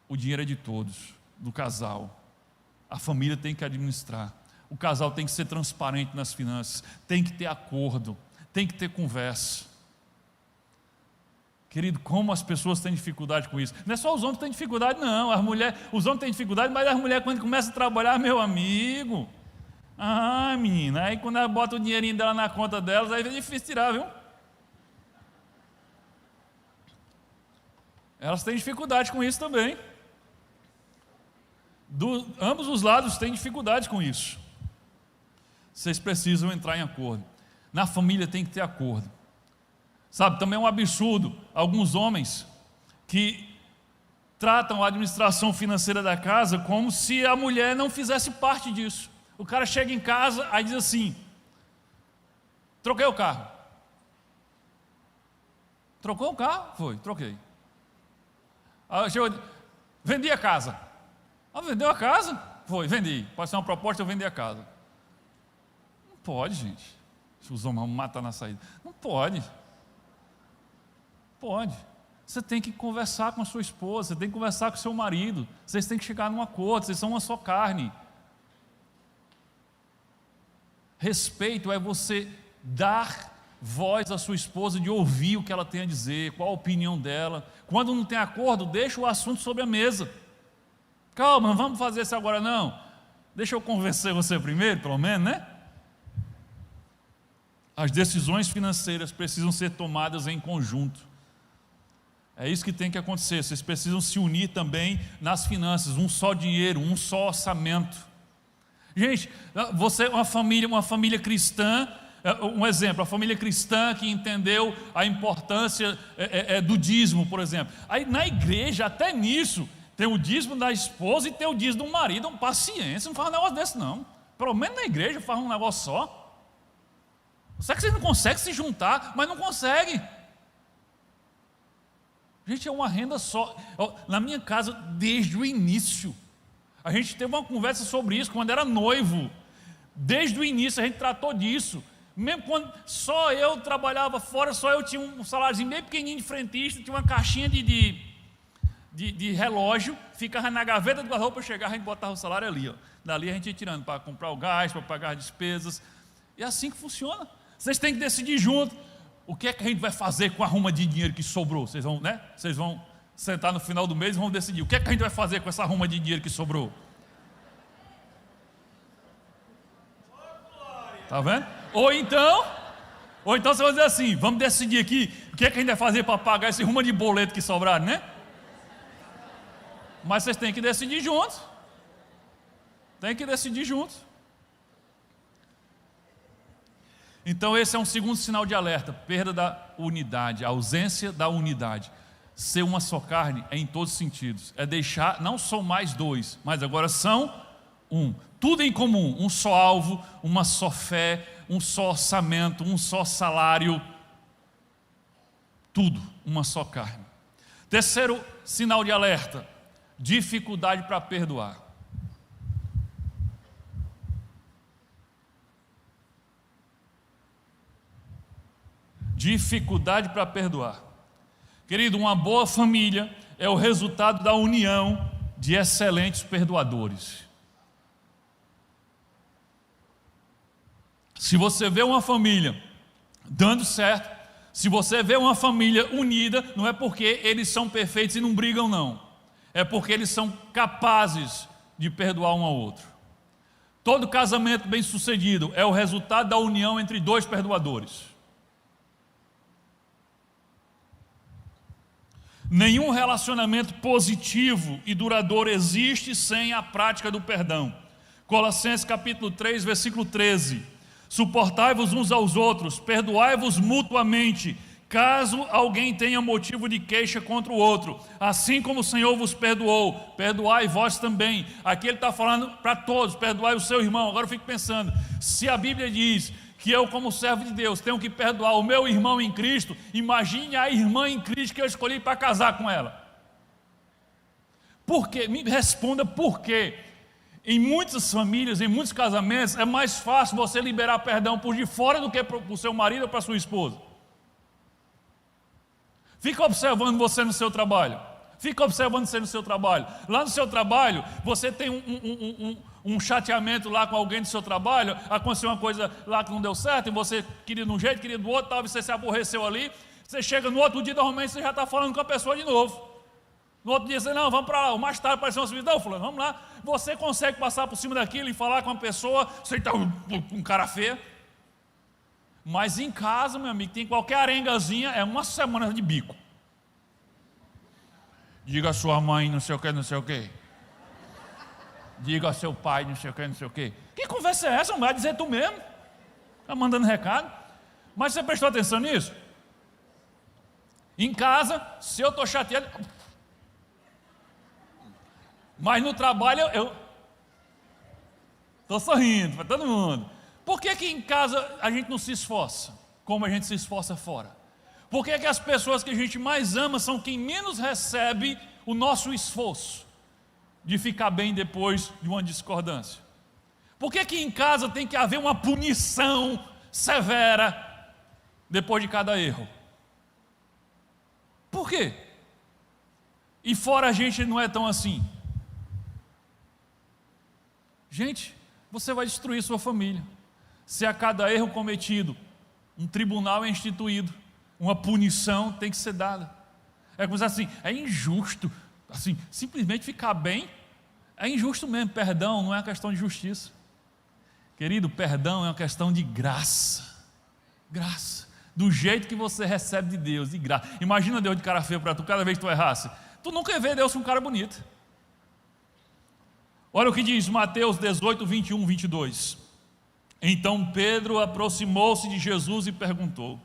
o dinheiro é de todos, do casal, a família tem que administrar, o casal tem que ser transparente nas finanças, tem que ter acordo, tem que ter conversa. Querido, como as pessoas têm dificuldade com isso. Não é só os homens que têm dificuldade, não. Os homens têm dificuldade, mas as mulheres, quando começam a trabalhar, meu amigo, Ah, menina, aí quando ela bota o dinheirinho dela na conta delas, aí é difícil tirar, viu? Elas têm dificuldade com isso também. Ambos os lados têm dificuldade com isso. Vocês precisam entrar em acordo. Na família tem que ter acordo. Sabe, também é um absurdo alguns homens que tratam a administração financeira da casa como se a mulher não fizesse parte disso. O cara chega em casa, aí diz assim: troquei o carro. Trocou o carro? Foi, troquei. Aí chegou, vendi a casa. Ah, vendeu a casa? Foi, vendi. Pode ser uma proposta, eu vendi a casa. Não pode, gente. Se os homens matam na saída. Não pode. Pode. Você tem que conversar com a sua esposa, você tem que conversar com o seu marido. Vocês têm que chegar num acordo, vocês são uma só carne. Respeito é você dar voz à sua esposa, de ouvir o que ela tem a dizer, qual a opinião dela. Quando não tem acordo, deixa o assunto sobre a mesa. Calma, não vamos fazer isso agora não. Deixa eu convencer você primeiro, pelo menos, né? As decisões financeiras precisam ser tomadas em conjunto. É isso que tem que acontecer. Vocês precisam se unir também nas finanças, um só dinheiro, um só orçamento. Gente, você é uma família cristã, um exemplo, a família cristã que entendeu a importância do dízimo, por exemplo. Aí na igreja, até nisso, tem o dízimo da esposa e tem o dízimo do marido. Paciência, não faz um negócio desse não. Pelo menos na igreja faz um negócio só. Será que vocês não conseguem se juntar, mas não conseguem? Gente, é uma renda só. Na minha casa, desde o início, a gente teve uma conversa sobre isso quando era noivo. Desde o início a gente tratou disso. Mesmo quando só eu trabalhava fora, só eu tinha um saláriozinho bem pequenininho de frentista, tinha uma caixinha de relógio, ficava na gaveta do guarda-roupa, eu chegava, a gente botava o salário ali, ó. Dali a gente ia tirando para comprar o gás, para pagar as despesas. E é assim que funciona. Vocês têm que decidir junto o que é que a gente vai fazer com a ruma de dinheiro que sobrou. Vocês vão, né? Vocês vão sentar no final do mês e vão decidir o que é que a gente vai fazer com essa ruma de dinheiro que sobrou. Tá vendo? Ou então você vai dizer assim: vamos decidir aqui o que é que a gente vai fazer para pagar esse ruma de boleto que sobraram, né? Mas vocês têm que decidir juntos. Tem que decidir juntos. Então esse é um segundo sinal de alerta: perda da unidade, a ausência da unidade. Ser uma só carne é em todos os sentidos. É deixar, não são mais dois, mas agora são um. Tudo em comum, um só alvo, uma só fé, um só orçamento, um só salário. Tudo, uma só carne. Terceiro sinal de alerta: dificuldade para perdoar. Dificuldade para perdoar. Querido, uma boa família é o resultado da união de excelentes perdoadores. Se você vê uma família dando certo, se você vê uma família unida, não é porque eles são perfeitos e não brigam não. É porque eles são capazes de perdoar um ao outro. Todo casamento bem sucedido é o resultado da união entre dois perdoadores. Nenhum relacionamento positivo e duradouro existe sem a prática do perdão. Colossenses capítulo 3, versículo 13. Suportai-vos uns aos outros, perdoai-vos mutuamente, caso alguém tenha motivo de queixa contra o outro. Assim como o Senhor vos perdoou, perdoai vós também. Aqui ele está falando para todos: perdoai o seu irmão. Agora eu fico pensando, se a Bíblia diz que eu, como servo de Deus, tenho que perdoar o meu irmão em Cristo, imagine a irmã em Cristo que eu escolhi para casar com ela. Por quê? Me responda por quê. Em muitas famílias, em muitos casamentos, é mais fácil você liberar perdão por de fora do que para o seu marido ou para a sua esposa. Fica observando você no seu trabalho. Fica observando você no seu trabalho. Lá no seu trabalho, você tem um chateamento lá com alguém do seu trabalho, aconteceu uma coisa lá que não deu certo, e você queria de um jeito, queria do outro, talvez você se aborreceu ali, você chega no outro dia, normalmente você já está falando com a pessoa de novo. No outro dia, você, não, vamos para lá. Mais tarde apareceu um serviço, não, fulano, vamos lá. Você consegue passar por cima daquilo e falar com uma pessoa, você está com cara feia. Mas em casa, meu amigo, tem qualquer arengazinha, é uma semana de bico. Diga a sua mãe não sei o que, não sei o que. Diga a seu pai não sei o que, não sei o que. Que conversa é essa? Não vai dizer tu mesmo? Está mandando recado. Mas você prestou atenção nisso? Em casa, se eu estou chateado... Mas no trabalho eu estou sorrindo para todo mundo. Por que que em casa a gente não se esforça como a gente se esforça fora? Por que que as pessoas que a gente mais ama são quem menos recebe o nosso esforço de ficar bem depois de uma discordância? Por que que em casa tem que haver uma punição severa depois de cada erro? Por quê? E fora a gente não é tão assim. Gente, você vai destruir sua família. Se a cada erro cometido, um tribunal é instituído, uma punição tem que ser dada. É como assim, é injusto, assim, simplesmente ficar bem, é injusto mesmo. Perdão não é uma questão de justiça. Querido, perdão é uma questão de graça. Graça. Do jeito que você recebe de Deus, de graça. Imagina Deus de cara feia para tu cada vez que tu errasse. Tu nunca ia ver Deus com um cara bonito. Olha o que diz Mateus 18, 21, 22. Então Pedro aproximou-se de Jesus e perguntou: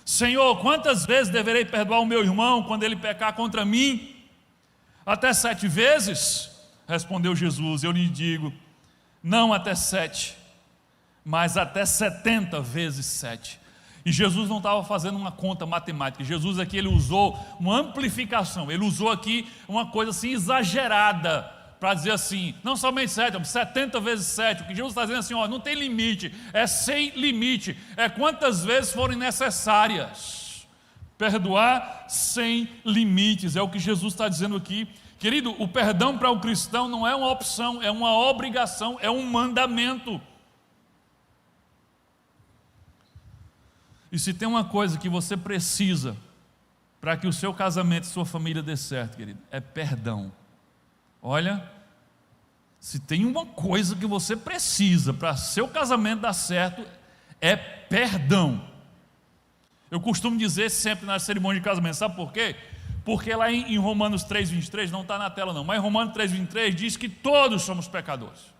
Senhor, quantas vezes deverei perdoar o meu irmão quando ele pecar contra mim? Até 7 vezes? Respondeu Jesus. Eu lhe digo, não até 7, mas até 70 vezes 7. E Jesus não estava fazendo uma conta matemática. Jesus aqui ele usou uma amplificação. Ele usou aqui uma coisa assim exagerada para dizer assim, não somente 7, 70 vezes 7. O que Jesus está dizendo assim, ó, não tem limite, é sem limite, é quantas vezes forem necessárias. Perdoar sem limites, é o que Jesus está dizendo aqui. Querido, o perdão para o cristão não é uma opção, é uma obrigação, é um mandamento. E se tem uma coisa que você precisa para que o seu casamento e sua família dê certo, querido, é perdão. Olha, se tem uma coisa que você precisa para seu casamento dar certo, é perdão. Eu costumo dizer sempre na cerimônia de casamento, sabe por quê? Porque lá em Romanos 3,23, não está na tela não, mas em Romanos 3,23 diz que todos somos pecadores.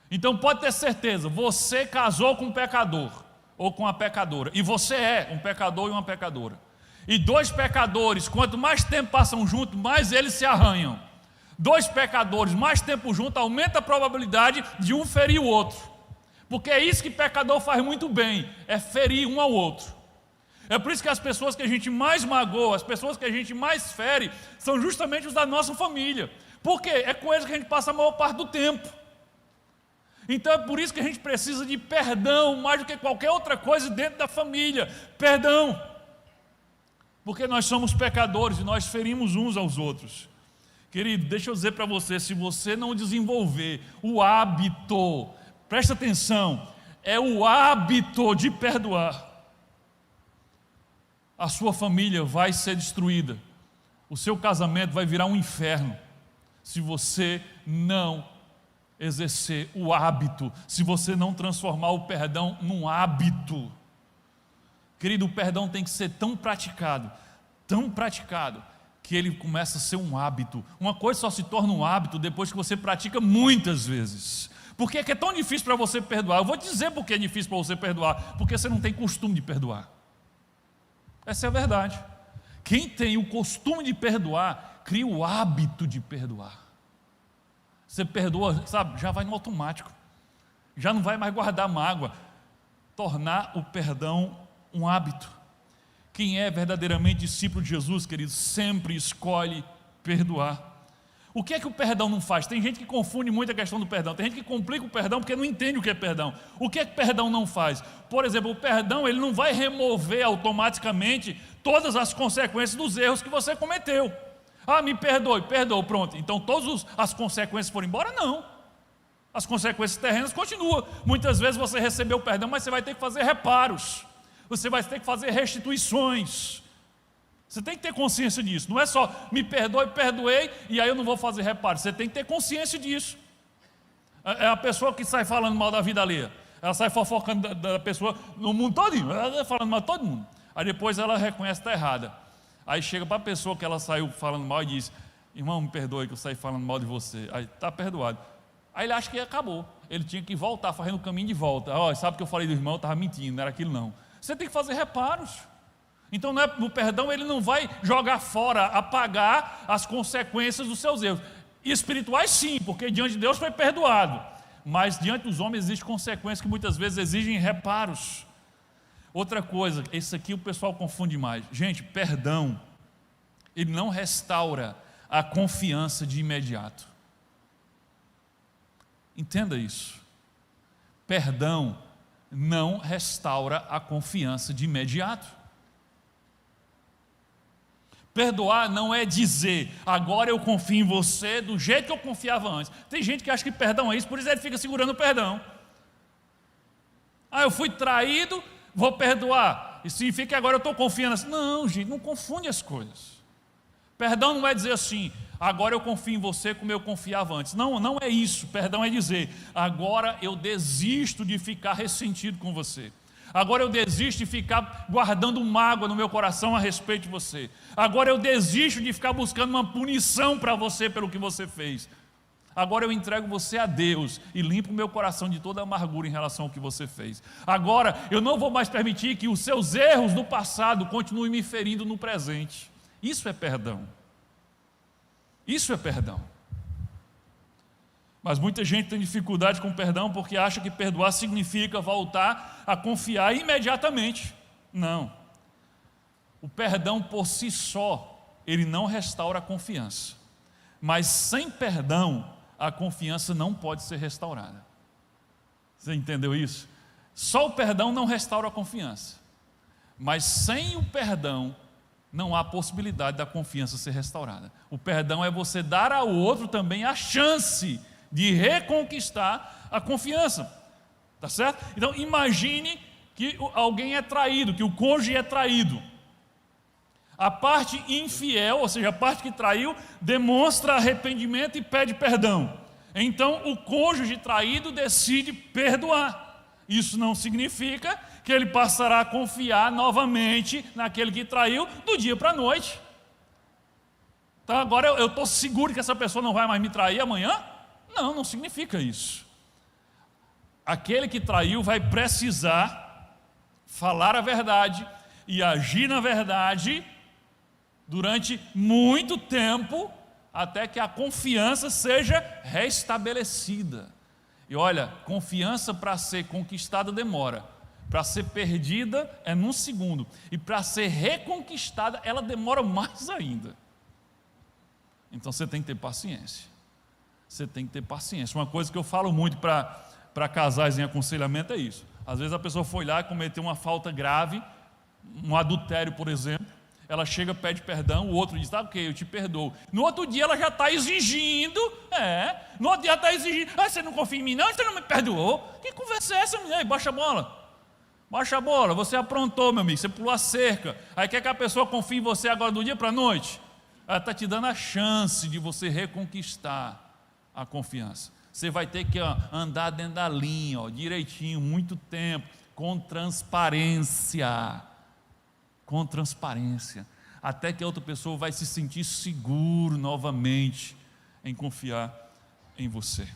Então pode ter certeza, você casou com um pecador, ou com uma pecadora, e você é um pecador e uma pecadora. E 2 pecadores, quanto mais tempo passam juntos, mais eles se arranham. 2 pecadores, mais tempo juntos, aumenta a probabilidade de um ferir o outro. Porque é isso que pecador faz muito bem, é ferir um ao outro. É por isso que as pessoas que a gente mais magoa, as pessoas que a gente mais fere, são justamente os da nossa família. Por quê? É com eles que a gente passa a maior parte do tempo. Então é por isso que a gente precisa de perdão, mais do que qualquer outra coisa dentro da família. Perdão. Porque nós somos pecadores e nós ferimos uns aos outros. Querido, deixa eu dizer para você, se você não desenvolver o hábito, presta atenção, é o hábito de perdoar, a sua família vai ser destruída, o seu casamento vai virar um inferno, se você não exercer o hábito, se você não transformar o perdão num hábito. Querido, o perdão tem que ser tão praticado, que ele começa a ser um hábito. Uma coisa só se torna um hábito depois que você pratica muitas vezes. Por que é tão difícil para você perdoar? Eu vou te dizer por que é difícil para você perdoar. Porque você não tem costume de perdoar. Essa é a verdade. Quem tem o costume de perdoar, cria o hábito de perdoar. Você perdoa, sabe, já vai no automático. Já não vai mais guardar mágoa. Tornar o perdão um hábito. Quem é verdadeiramente discípulo de Jesus, querido, sempre escolhe perdoar. O que é que o perdão não faz? Tem gente que confunde muito a questão do perdão. Tem gente que complica o perdão porque não entende o que é perdão. O que é que perdão não faz? Por exemplo, o perdão ele não vai remover automaticamente todas as consequências dos erros que você cometeu. Ah, me perdoe, perdoou, pronto. Então todas as consequências foram embora? Não. As consequências terrenas continuam. Muitas vezes você recebeu perdão, mas você vai ter que fazer reparos. Você vai ter que fazer restituições. Você tem que ter consciência disso. Não é só me perdoe, perdoei, e aí eu não vou fazer reparo. Você tem que ter consciência disso. É a pessoa que sai falando mal da vida alheia. Ela sai fofocando da pessoa no mundo todinho. Ela sai falando mal de todo mundo. Aí depois ela reconhece que está errada. Aí chega para a pessoa que ela saiu falando mal e diz: irmão, me perdoe que eu saí falando mal de você. Aí está perdoado. Aí ele acha que acabou. Ele tinha que voltar, fazendo o caminho de volta. Sabe que eu falei do irmão, eu estava mentindo, não era aquilo não. Você tem que fazer reparos. Então no perdão ele não vai jogar fora, apagar as consequências dos seus erros. Espirituais sim, porque diante de Deus foi perdoado. Mas diante dos homens existem consequências que muitas vezes exigem reparos. Outra coisa, isso aqui o pessoal confunde mais. Gente, perdão, ele não restaura a confiança de imediato. Entenda isso. Perdão não restaura a confiança de imediato. Perdoar não é dizer, agora eu confio em você do jeito que eu confiava antes. Tem gente que acha que perdão é isso, por isso ele fica segurando o perdão. Eu fui traído, vou perdoar. Isso significa que agora eu estou confiando assim. Não, gente, não confunde as coisas. Perdão não é dizer assim, agora eu confio em você como eu confiava antes. Não, não é isso. Perdão é dizer, agora eu desisto de ficar ressentido com você. Agora eu desisto de ficar guardando mágoa no meu coração a respeito de você. Agora eu desisto de ficar buscando uma punição para você pelo que você fez. Agora eu entrego você a Deus e limpo o meu coração de toda amargura em relação ao que você fez. Agora eu não vou mais permitir que os seus erros do passado continuem me ferindo no presente. Isso é perdão. Isso é perdão. Mas muita gente tem dificuldade com perdão porque acha que perdoar significa voltar a confiar imediatamente. Não. O perdão por si só, ele não restaura a confiança. Mas sem perdão, a confiança não pode ser restaurada. Você entendeu isso? Só o perdão não restaura a confiança. Mas sem o perdão, não há possibilidade da confiança ser restaurada. O perdão é você dar ao outro também a chance de reconquistar a confiança, tá certo? Então imagine que alguém é traído, que o cônjuge é traído. A parte infiel, ou seja, a parte que traiu, demonstra arrependimento e pede perdão. Então o cônjuge traído decide perdoar. Isso não significa que ele passará a confiar novamente naquele que traiu do dia para a noite. Então agora eu estou seguro que essa pessoa não vai mais me trair amanhã? Não, não significa isso. Aquele que traiu vai precisar falar a verdade e agir na verdade durante muito tempo, até que a confiança seja restabelecida. E olha, confiança para ser conquistada demora, para ser perdida é num segundo, e para ser reconquistada ela demora mais ainda. Então você tem que ter paciência. Você tem que ter paciência. Uma coisa que eu falo muito para casais em aconselhamento é isso. Às vezes a pessoa foi lá e cometeu uma falta grave, um adultério, por exemplo. Ela chega, pede perdão, o outro diz, tá, ok, eu te perdoo. No outro dia ela já está exigindo, no outro dia está exigindo, você não confia em mim não, você não me perdoou. Que conversa é essa, mulher? Baixa a bola. Baixa a bola, você aprontou, meu amigo, você pulou a cerca. Aí quer que a pessoa confie em você agora do dia para a noite? Ela está te dando a chance de você reconquistar a confiança. Você vai ter que andar dentro da linha, direitinho, muito tempo, com transparência, até que a outra pessoa vai se sentir seguro novamente em confiar em você.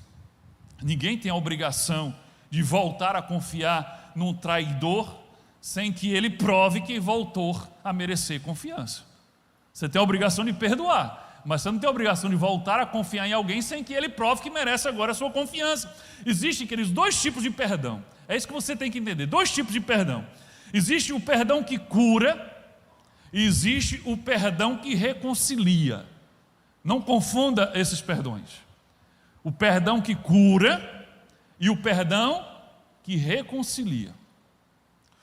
Ninguém tem a obrigação de voltar a confiar num traidor sem que ele prove que voltou a merecer confiança. Você tem a obrigação de perdoar, mas você não tem a obrigação de voltar a confiar em alguém sem que ele prove que merece agora a sua confiança. Existem, queridos, dois tipos de perdão. É isso que você tem que entender, dois tipos de perdão. Existe o perdão que cura e existe o perdão que reconcilia. Não confunda esses perdões. O perdão que cura e o perdão que reconcilia.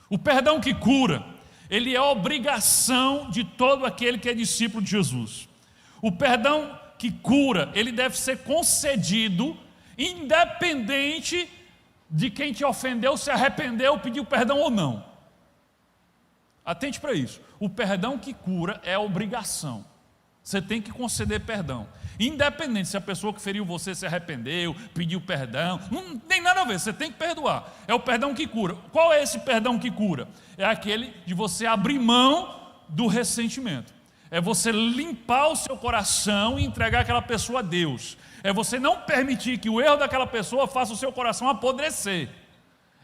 O perdão que cura, ele é obrigação de todo aquele que é discípulo de Jesus. O perdão que cura, ele deve ser concedido independente de quem te ofendeu, se arrependeu, pediu perdão ou não. Atente para isso. O perdão que cura é obrigação. Você tem que conceder perdão. Independente se a pessoa que feriu você se arrependeu, pediu perdão, não tem nada a ver, você tem que perdoar. É o perdão que cura. Qual é esse perdão que cura? É aquele de você abrir mão do ressentimento. É você limpar o seu coração e entregar aquela pessoa a Deus. É você não permitir que o erro daquela pessoa faça o seu coração apodrecer.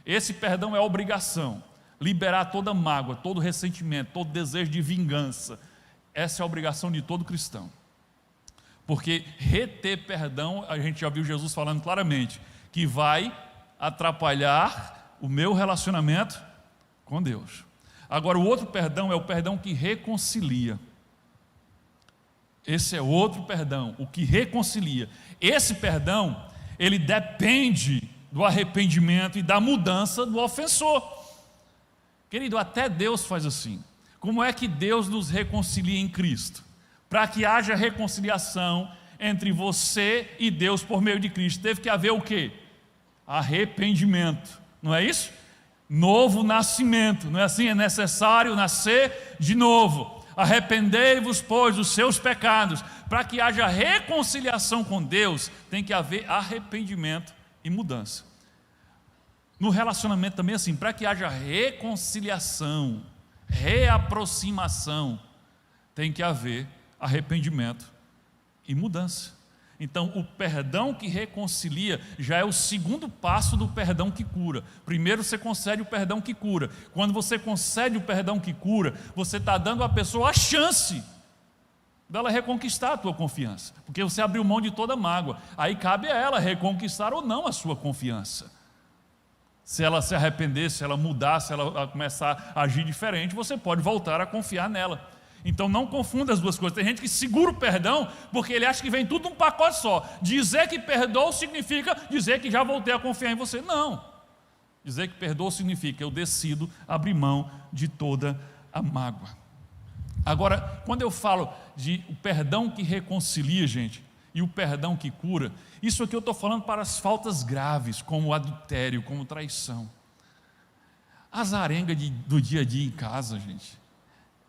Esse perdão é obrigação. Liberar toda mágoa, todo ressentimento, todo desejo de vingança. Essa é a obrigação de todo cristão. Porque reter perdão, a gente já viu Jesus falando claramente, que vai atrapalhar o meu relacionamento com Deus. Agora, o outro perdão é o perdão que reconcilia. Esse é outro perdão, o que reconcilia. Esse perdão, ele depende do arrependimento e da mudança do ofensor. Querido, até Deus faz assim. Como é que Deus nos reconcilia em Cristo? Para que haja reconciliação entre você e Deus por meio de Cristo, teve que haver o quê? Arrependimento, não é isso? Novo nascimento, não é assim? É necessário nascer de novo. Arrependei-vos, pois, dos seus pecados. Para que haja reconciliação com Deus, tem que haver arrependimento e mudança. No relacionamento também assim, para que haja reconciliação, reaproximação, tem que haver arrependimento e mudança. Então, o perdão que reconcilia já é o segundo passo do perdão que cura. Primeiro você concede o perdão que cura. Quando você concede o perdão que cura, você está dando à pessoa a chance dela reconquistar a tua confiança, porque você abriu mão de toda mágoa. Aí cabe a ela reconquistar ou não a sua confiança. Se ela se arrepender, se ela mudar, se ela começar a agir diferente, você pode voltar a confiar nela. Então não confunda as duas coisas. Tem gente que segura o perdão porque ele acha que vem tudo num pacote só. Dizer que perdoou significa dizer que já voltei a confiar em você. Não. Dizer que perdoou significa eu decido abrir mão de toda a mágoa. Agora, quando eu falo de o perdão que reconcilia, gente, e o perdão que cura, isso aqui eu estou falando para as faltas graves, como o adultério, como traição. As arengas do dia a dia em casa, gente,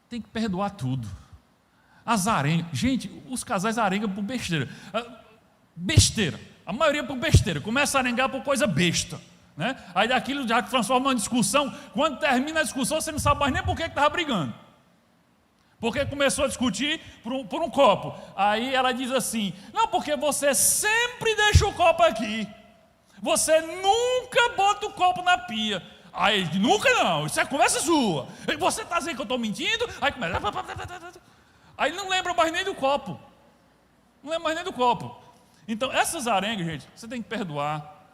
tem que perdoar tudo. As arengas, gente, os casais arengam por besteira. Besteira, a maioria por besteira, começa a arengar por coisa besta, né? Aí daquilo já transforma em discussão. Quando termina a discussão, você não sabe mais nem por que estava brigando. Porque começou a discutir por um copo. Aí ela diz assim: não, porque você sempre deixa o copo aqui, você nunca bota o copo na pia. Aí, nunca não, isso é conversa sua. Você está dizendo que eu estou mentindo? Aí começa. Aí não lembra mais nem do copo. Não lembra mais nem do copo. Então, essas arengas, gente, você tem que perdoar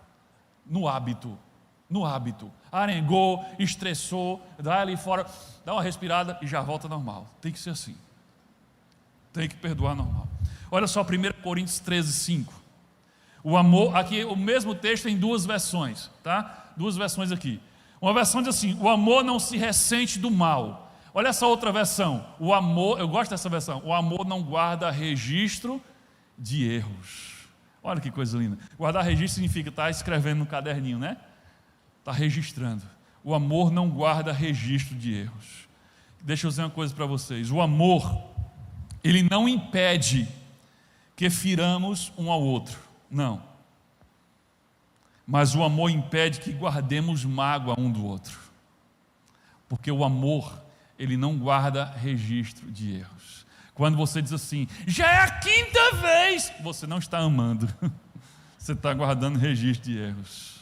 no hábito. No hábito. Arengou, estressou, dá ali fora, dá uma respirada e já volta normal. Tem que ser assim. Tem que perdoar normal. Olha só, 1 Coríntios 13, 5. O amor, aqui o mesmo texto em duas versões, tá? Duas versões aqui. Uma versão diz assim: o amor não se ressente do mal. Olha essa outra versão. O amor, eu gosto dessa versão. O amor não guarda registro de erros. Olha que coisa linda. Guardar registro significa estar escrevendo no caderninho, né? Está registrando. O amor não guarda registro de erros. Deixa eu dizer uma coisa para vocês. O amor, ele não impede que firamos um ao outro. Não. Mas o amor impede que guardemos mágoa um do outro. Porque o amor, ele não guarda registro de erros. Quando você diz assim, já é a quinta vez, você não está amando. Você está guardando registro de erros.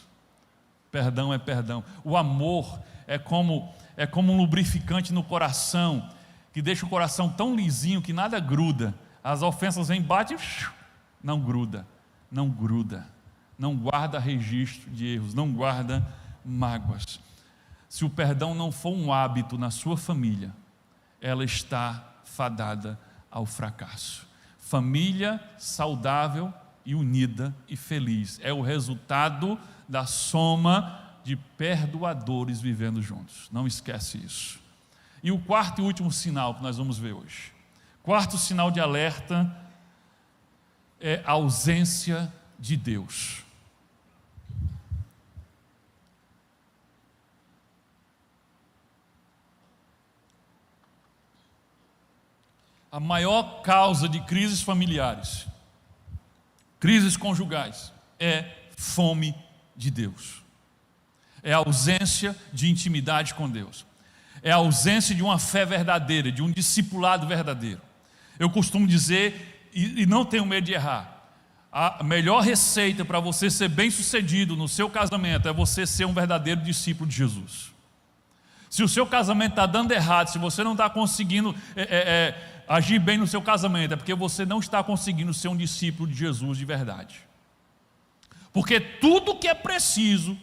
Perdão é perdão. O amor é como um lubrificante no coração, que deixa o coração tão lisinho que nada gruda. As ofensas vêm, bate, não gruda, não gruda, não guarda registro de erros, não guarda mágoas. Se o perdão não for um hábito na sua família, ela está fadada ao fracasso. Família saudável e unida e feliz é o resultado da soma de perdoadores vivendo juntos. Não esquece isso. E o quarto e último sinal que nós vamos ver hoje. Quarto sinal de alerta é a ausência de Deus. A maior causa de crises familiares, crises conjugais, é fome de Deus. É a ausência de intimidade com Deus. É a ausência de uma fé verdadeira, de um discipulado verdadeiro. Eu costumo dizer, e não tenho medo de errar, a melhor receita para você ser bem-sucedido no seu casamento é você ser um verdadeiro discípulo de Jesus. Se o seu casamento está dando errado, se você não está conseguindo agir bem no seu casamento, é porque você não está conseguindo ser um discípulo de Jesus de verdade. Porque tudo que é preciso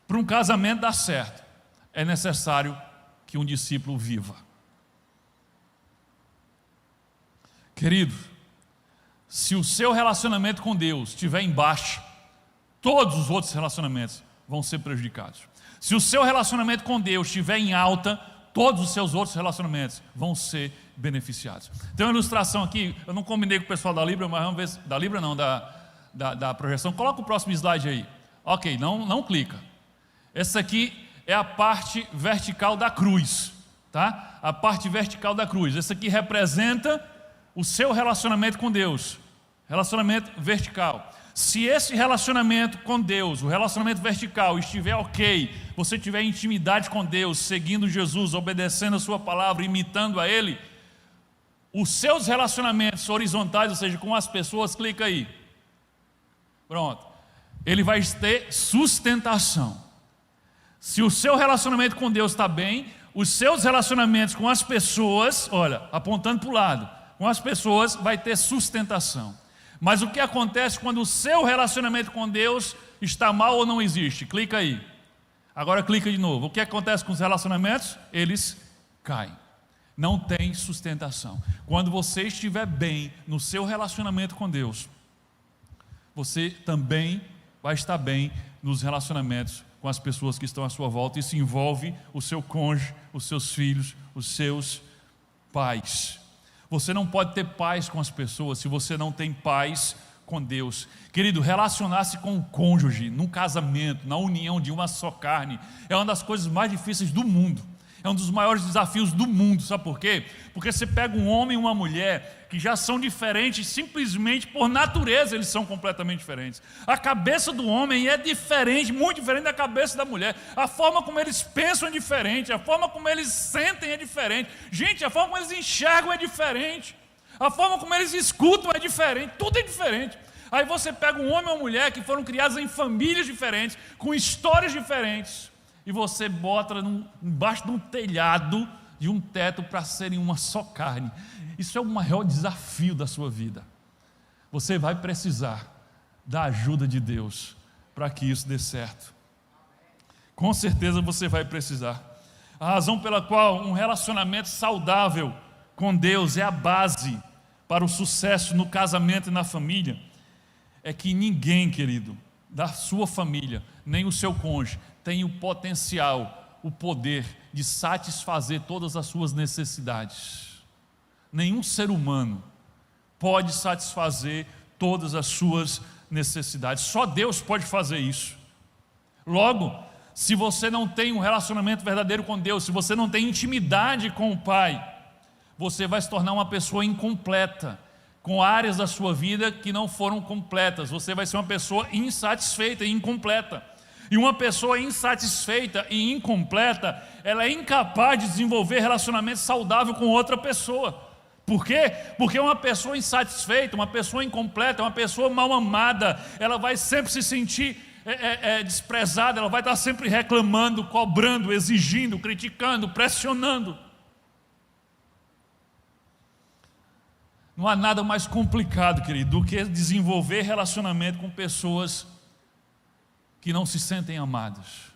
para um casamento dar certo, é necessário que um discípulo viva. Querido, se o seu relacionamento com Deus estiver em baixa, todos os outros relacionamentos vão ser prejudicados. Se o seu relacionamento com Deus estiver em alta, todos os seus outros relacionamentos vão ser beneficiados. Tem uma ilustração aqui, eu não combinei com o pessoal da Libra, mas vamos ver, da Libra não, da projeção. Coloca o próximo slide aí. Ok, não clica. Essa aqui é a parte vertical da cruz, tá? A parte vertical da cruz. Essa aqui representa o seu relacionamento com Deus, relacionamento vertical. Se esse relacionamento com Deus, o relacionamento vertical estiver ok, você tiver intimidade com Deus, seguindo Jesus, obedecendo a sua palavra, imitando a Ele, os seus relacionamentos horizontais, ou seja, com as pessoas, clica aí. Pronto. Ele vai ter sustentação. Se o seu relacionamento com Deus está bem, os seus relacionamentos com as pessoas, olha, apontando para o lado, com as pessoas vai ter sustentação. Mas o que acontece quando o seu relacionamento com Deus está mal ou não existe? Clica aí. Agora clica de novo. O que acontece com os relacionamentos? Eles caem. Não tem sustentação. Quando você estiver bem no seu relacionamento com Deus, você também vai estar bem nos relacionamentos com as pessoas que estão à sua volta. Isso envolve o seu cônjuge, os seus filhos, os seus pais. Você não pode ter paz com as pessoas se você não tem paz com Deus. Querido, relacionar-se com o cônjuge, num casamento, na união de uma só carne, é uma das coisas mais difíceis do mundo. É um dos maiores desafios do mundo, sabe por quê? Porque você pega um homem e uma mulher que já são diferentes, simplesmente por natureza eles são completamente diferentes. A cabeça do homem é diferente, muito diferente da cabeça da mulher. A forma como eles pensam é diferente, a forma como eles sentem é diferente. Gente, a forma como eles enxergam é diferente. A forma como eles escutam é diferente, tudo é diferente. Aí você pega um homem e uma mulher que foram criados em famílias diferentes, com histórias diferentes, e você bota embaixo de um telhado, de um teto, para serem uma só carne. Isso é o maior desafio da sua vida. Você vai precisar da ajuda de Deus para que isso dê certo. Com certeza você vai precisar. A razão pela qual um relacionamento saudável com Deus é a base para o sucesso no casamento e na família é que ninguém, querido, da sua família, nem o seu cônjuge, tem o potencial, o poder de satisfazer todas as suas necessidades. Nenhum ser humano pode satisfazer todas as suas necessidades. Só Deus pode fazer isso. Logo, se você não tem um relacionamento verdadeiro com Deus, se você não tem intimidade com o Pai, você vai se tornar uma pessoa incompleta, com áreas da sua vida que não foram completas. Você vai ser uma pessoa insatisfeita e incompleta. E uma pessoa insatisfeita e incompleta, ela é incapaz de desenvolver relacionamento saudável com outra pessoa. Por quê? Porque uma pessoa insatisfeita, uma pessoa incompleta, uma pessoa mal amada, ela vai sempre se sentir desprezada, ela vai estar sempre reclamando, cobrando, exigindo, criticando, pressionando. Não há nada mais complicado, querido, do que desenvolver relacionamento com pessoas que não se sentem amadas.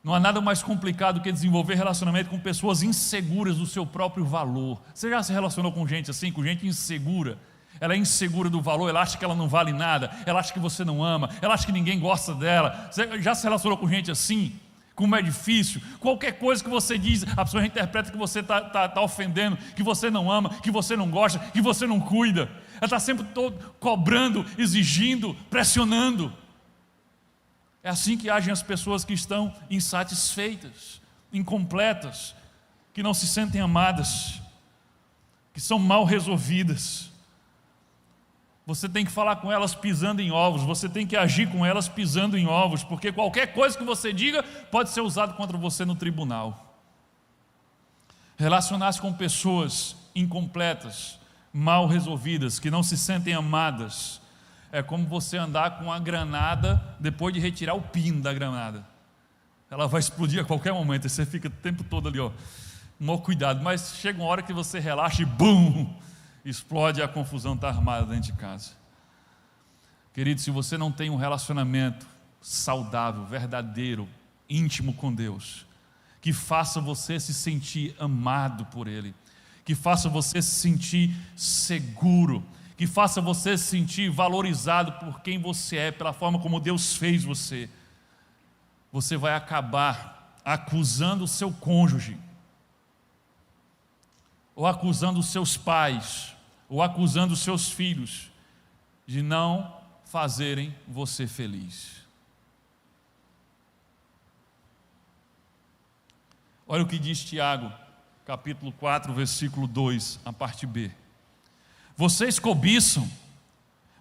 Não há nada mais complicado do que desenvolver relacionamento com pessoas inseguras do seu próprio valor. Você já se relacionou com gente assim, com gente insegura? Ela é insegura do valor, ela acha que ela não vale nada, ela acha que você não ama, ela acha que ninguém gosta dela. Você já se relacionou com gente assim? Como é difícil, qualquer coisa que você diz, a pessoa interpreta que você está ofendendo, que você não ama, que você não gosta, que você não cuida. Ela está sempre cobrando, exigindo, pressionando. É assim que agem as pessoas que estão insatisfeitas, incompletas, que não se sentem amadas. que são mal resolvidas. Você tem que falar com elas pisando em ovos, você tem que agir com elas pisando em ovos, porque qualquer coisa que você diga pode ser usado contra você no tribunal. Relacionar-se com pessoas incompletas, mal resolvidas, que não se sentem amadas, é como você andar com a granada depois de retirar o pino da granada. Ela vai explodir a qualquer momento, e você fica o tempo todo ali, maior cuidado, mas chega uma hora que você relaxa e bum, explode, e a confusão está armada dentro de casa. Querido, se você não tem um relacionamento saudável, verdadeiro, íntimo com Deus, que faça você se sentir amado por Ele, que faça você se sentir seguro, que faça você se sentir valorizado por quem você é, pela forma como Deus fez você, você vai acabar acusando o seu cônjuge, ou acusando os seus pais, ou acusando os seus filhos, de não fazerem você feliz. Olha o que diz Tiago, capítulo 4, versículo 2, a parte B. Vocês cobiçam,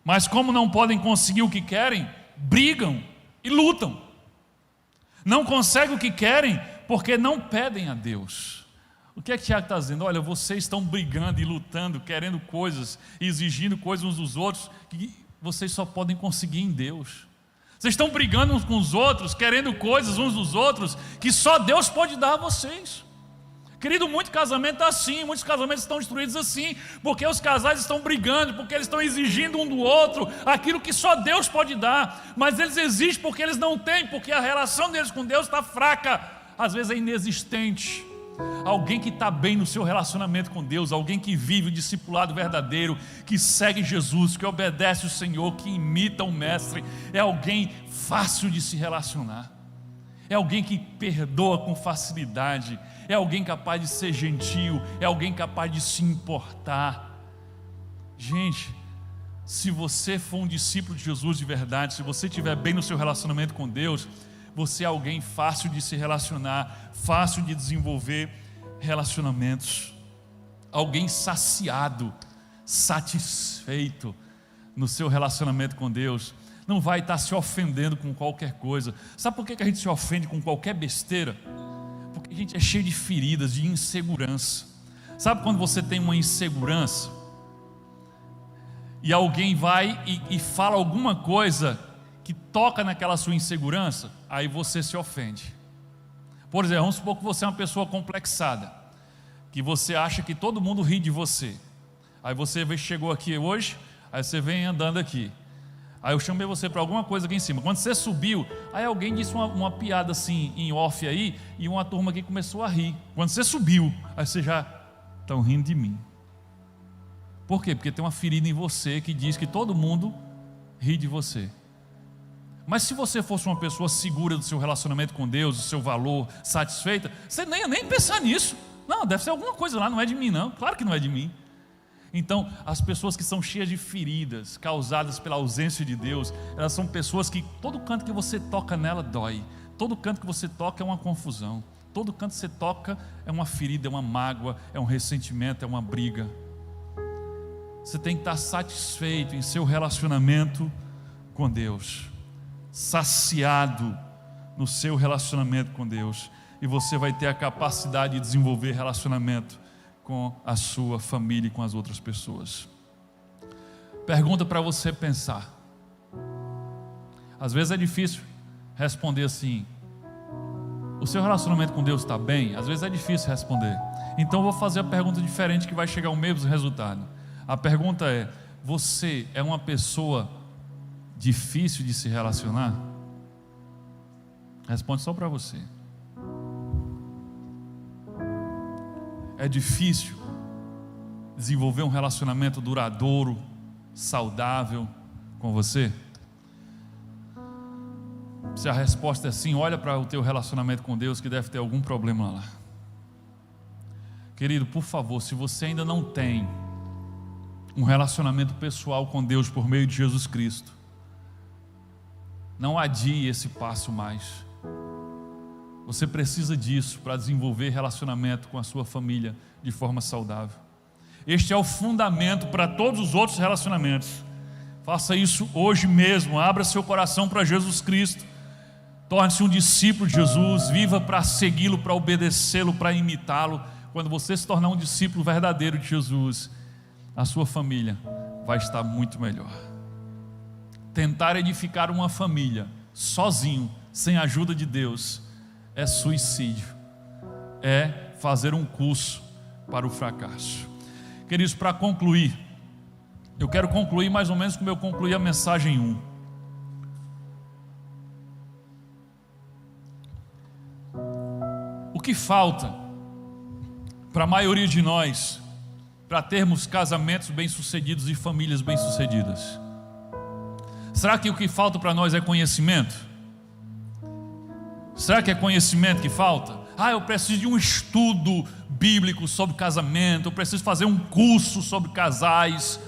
mas como não podem conseguir o que querem, brigam e lutam. Não conseguem o que querem, porque não pedem a Deus. O que é que Tiago está dizendo? Olha, vocês estão brigando e lutando, querendo coisas, exigindo coisas uns dos outros, que vocês só podem conseguir em Deus. Vocês estão brigando uns com os outros, querendo coisas uns dos outros, que só Deus pode dar a vocês. Querido, muito casamento está assim, muitos casamentos estão destruídos assim, porque os casais estão brigando, porque eles estão exigindo um do outro aquilo que só Deus pode dar, mas eles exigem porque eles não têm, porque a relação deles com Deus está fraca, às vezes é inexistente. Alguém que está bem no seu relacionamento com Deus, alguém que vive o discipulado verdadeiro, que segue Jesus, que obedece o Senhor, que imita o Mestre, é alguém fácil de se relacionar, é alguém que perdoa com facilidade, é alguém capaz de ser gentil, é alguém capaz de se importar. Gente, se você for um discípulo de Jesus de verdade, se você estiver bem no seu relacionamento com Deus, você é alguém fácil de se relacionar, fácil de desenvolver relacionamentos, alguém saciado, satisfeito no seu relacionamento com Deus, não vai estar se ofendendo com qualquer coisa. Sabe por que a gente se ofende com qualquer besteira? Porque a gente é cheio de feridas, de insegurança. Sabe quando você tem uma insegurança e alguém vai e fala alguma coisa que toca naquela sua insegurança, aí você se ofende. Por exemplo, vamos supor que você é uma pessoa complexada, que você acha que todo mundo ri de você. Aí você chegou aqui hoje, aí você vem andando aqui, aí eu chamei você para alguma coisa aqui em cima. Quando você subiu, aí alguém disse uma piada assim em off aí, e uma turma aqui começou a rir. Quando você subiu, aí você já estão rindo de mim. Por quê? Porque tem uma ferida em você que diz que todo mundo ri de você. Mas se você fosse uma pessoa segura do seu relacionamento com Deus, do seu valor, satisfeita, você nem ia nem pensar nisso. Não, deve ser alguma coisa lá, não é de mim não, claro que não é de mim. Então, as pessoas que são cheias de feridas, causadas pela ausência de Deus, elas são pessoas que todo canto que você toca nela dói, todo canto que você toca é uma confusão, todo canto que você toca é uma ferida, é uma mágoa, é um ressentimento, é uma briga. Você tem que estar satisfeito em seu relacionamento com Deus, saciado no seu relacionamento com Deus, e você vai ter a capacidade de desenvolver relacionamento com a sua família e com as outras pessoas. Pergunta para você pensar. Às vezes é difícil responder assim: o seu relacionamento com Deus está bem? Às vezes é difícil responder. Então eu vou fazer a pergunta diferente, que vai chegar ao mesmo resultado. A pergunta é: você é uma pessoa difícil de se relacionar? Responde só para você. É difícil desenvolver um relacionamento duradouro, saudável com você? Se a resposta é sim, olha para o teu relacionamento com Deus, que deve ter algum problema lá. Querido, por favor, se você ainda não tem um relacionamento pessoal com Deus por meio de Jesus Cristo, não adie esse passo mais. Você precisa disso para desenvolver relacionamento com a sua família de forma saudável. Este é o fundamento para todos os outros relacionamentos. Faça isso hoje mesmo, abra seu coração para Jesus Cristo, torne-se um discípulo de Jesus, viva para segui-lo, para obedecê-lo, para imitá-lo. Quando você se tornar um discípulo verdadeiro de Jesus, a sua família vai estar muito melhor. Tentar edificar uma família sozinho, sem a ajuda de Deus, é suicídio, é fazer um curso para o fracasso. Queridos, para concluir, eu quero concluir mais ou menos como eu concluí a mensagem 1. O que falta para a maioria de nós, para termos casamentos bem-sucedidos e famílias bem-sucedidas? Será que o que falta para nós é conhecimento? Será que é conhecimento que falta? Eu preciso de um estudo bíblico sobre casamento, eu preciso fazer um curso sobre casais,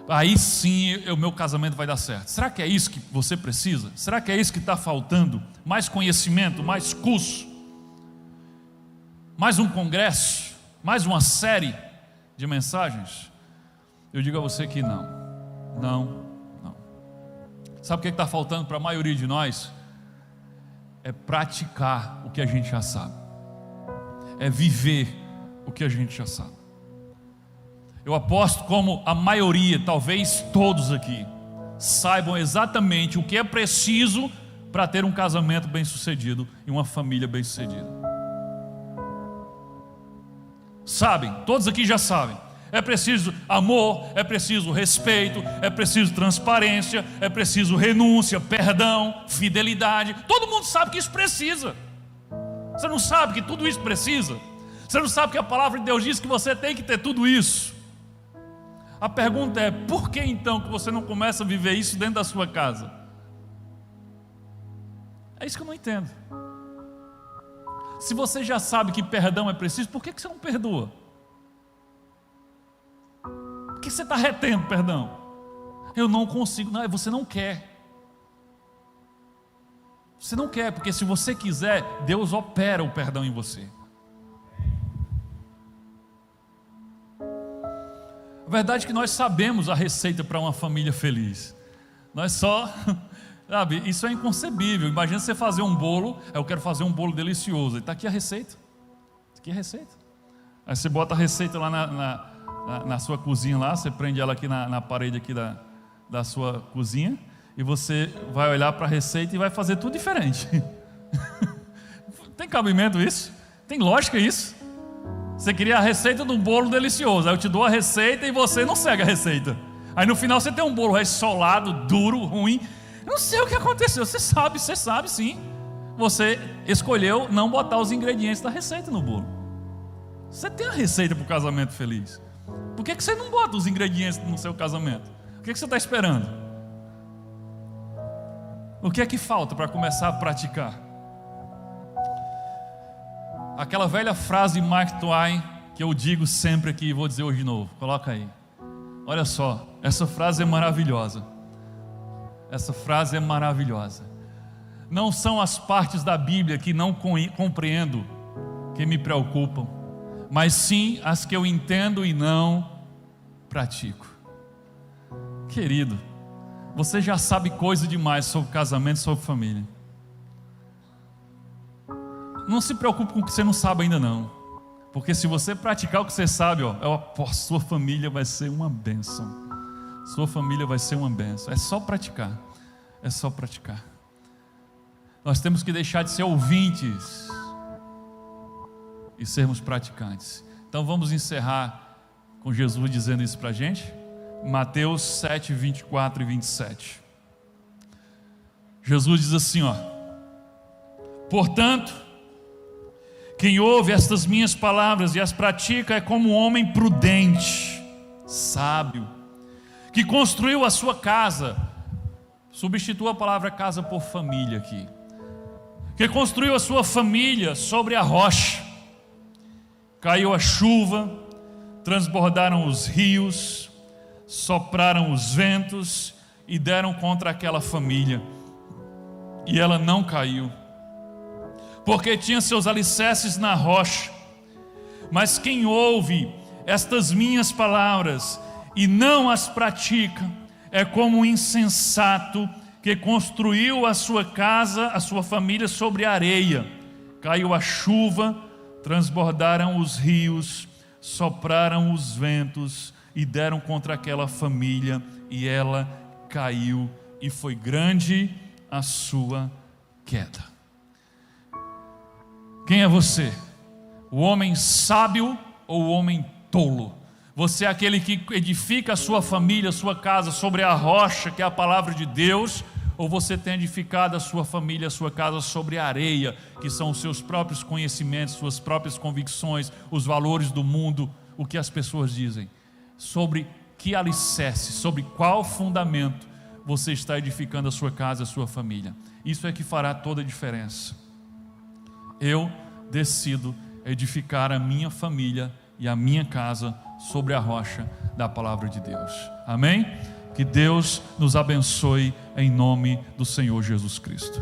aí sim o meu casamento vai dar certo. Será que é isso que você precisa? Será que é isso que está faltando? Mais conhecimento, mais curso, mais um congresso, mais uma série de mensagens? Eu digo a você que não. Sabe o que está faltando para a maioria de nós? É praticar o que a gente já sabe, é viver o que a gente já sabe. Eu aposto como a maioria, talvez todos aqui, saibam exatamente o que é preciso para ter um casamento bem sucedido e uma família bem sucedida. Sabem, todos aqui já sabem. É preciso amor, é preciso respeito, é preciso transparência, é preciso renúncia, perdão, fidelidade. Todo mundo sabe que isso precisa. Você não sabe que tudo isso precisa? Você não sabe que a palavra de Deus diz que você tem que ter tudo isso? A pergunta é: por que então que você não começa a viver isso dentro da sua casa? É isso que eu não entendo. Se você já sabe que perdão é preciso, por que você não perdoa? Por que você está retendo perdão? Eu não consigo. Não, você não quer. Você não quer, porque se você quiser, Deus opera o perdão em você. A verdade é que nós sabemos a receita para uma família feliz. Nós só, sabe, isso é inconcebível. Imagina você fazer um bolo. Eu quero fazer um bolo delicioso. Está aqui a receita. Aqui a receita. Aí você bota a receita lá na sua cozinha lá, você prende ela aqui na parede aqui da sua cozinha, e você vai olhar para a receita e vai fazer tudo diferente. Tem cabimento isso? Tem lógica isso? Você queria a receita de um bolo delicioso, aí eu te dou a receita e você não segue a receita. Aí no final você tem um bolo ressolado, duro, ruim. Eu não sei o que aconteceu. Você sabe sim. Você escolheu não botar os ingredientes da receita no bolo. Você tem a receita para o casamento feliz. Por que você não bota os ingredientes no seu casamento? O que você está esperando? O que é que falta para começar a praticar? Aquela velha frase de Mark Twain, que eu digo sempre aqui e vou dizer hoje de novo. Coloca aí. Olha só, essa frase é maravilhosa. Essa frase é maravilhosa. Não são as partes da Bíblia que não compreendo que me preocupam, mas sim as que eu entendo e não pratico. Querido, você já sabe coisa demais sobre casamento, sobre família. Não se preocupe com o que você não sabe ainda não, porque se você praticar o que você sabe, eu aposto, sua família vai ser uma bênção. Sua família vai ser uma bênção. É só praticar. É só praticar. Nós temos que deixar de ser ouvintes e sermos praticantes. Então vamos encerrar com Jesus dizendo isso para a gente. Mateus 7, 24 e 27. Jesus diz assim, portanto, quem ouve estas minhas palavras e as pratica é como um homem prudente, sábio, que construiu a sua casa. Substitua a palavra casa por família aqui. Que construiu a sua família sobre a rocha. Caiu a chuva, transbordaram os rios, sopraram os ventos e deram contra aquela família. E ela não caiu, porque tinha seus alicerces na rocha. Mas quem ouve estas minhas palavras e não as pratica, é como um insensato que construiu a sua casa, a sua família sobre a areia. Caiu a chuva, transbordaram os rios, sopraram os ventos e deram contra aquela família, e ela caiu, e foi grande a sua queda. Quem é você? O homem sábio ou o homem tolo? Você é aquele que edifica a sua família, a sua casa sobre a rocha, que é a palavra de Deus, ou você tem edificado a sua família, a sua casa sobre a areia, que são os seus próprios conhecimentos, suas próprias convicções, os valores do mundo, o que as pessoas dizem? Sobre que alicerce, sobre qual fundamento você está edificando a sua casa, a sua família? Isso é que fará toda a diferença. Eu decido edificar a minha família e a minha casa sobre a rocha da palavra de Deus. Amém? Que Deus nos abençoe em nome do Senhor Jesus Cristo.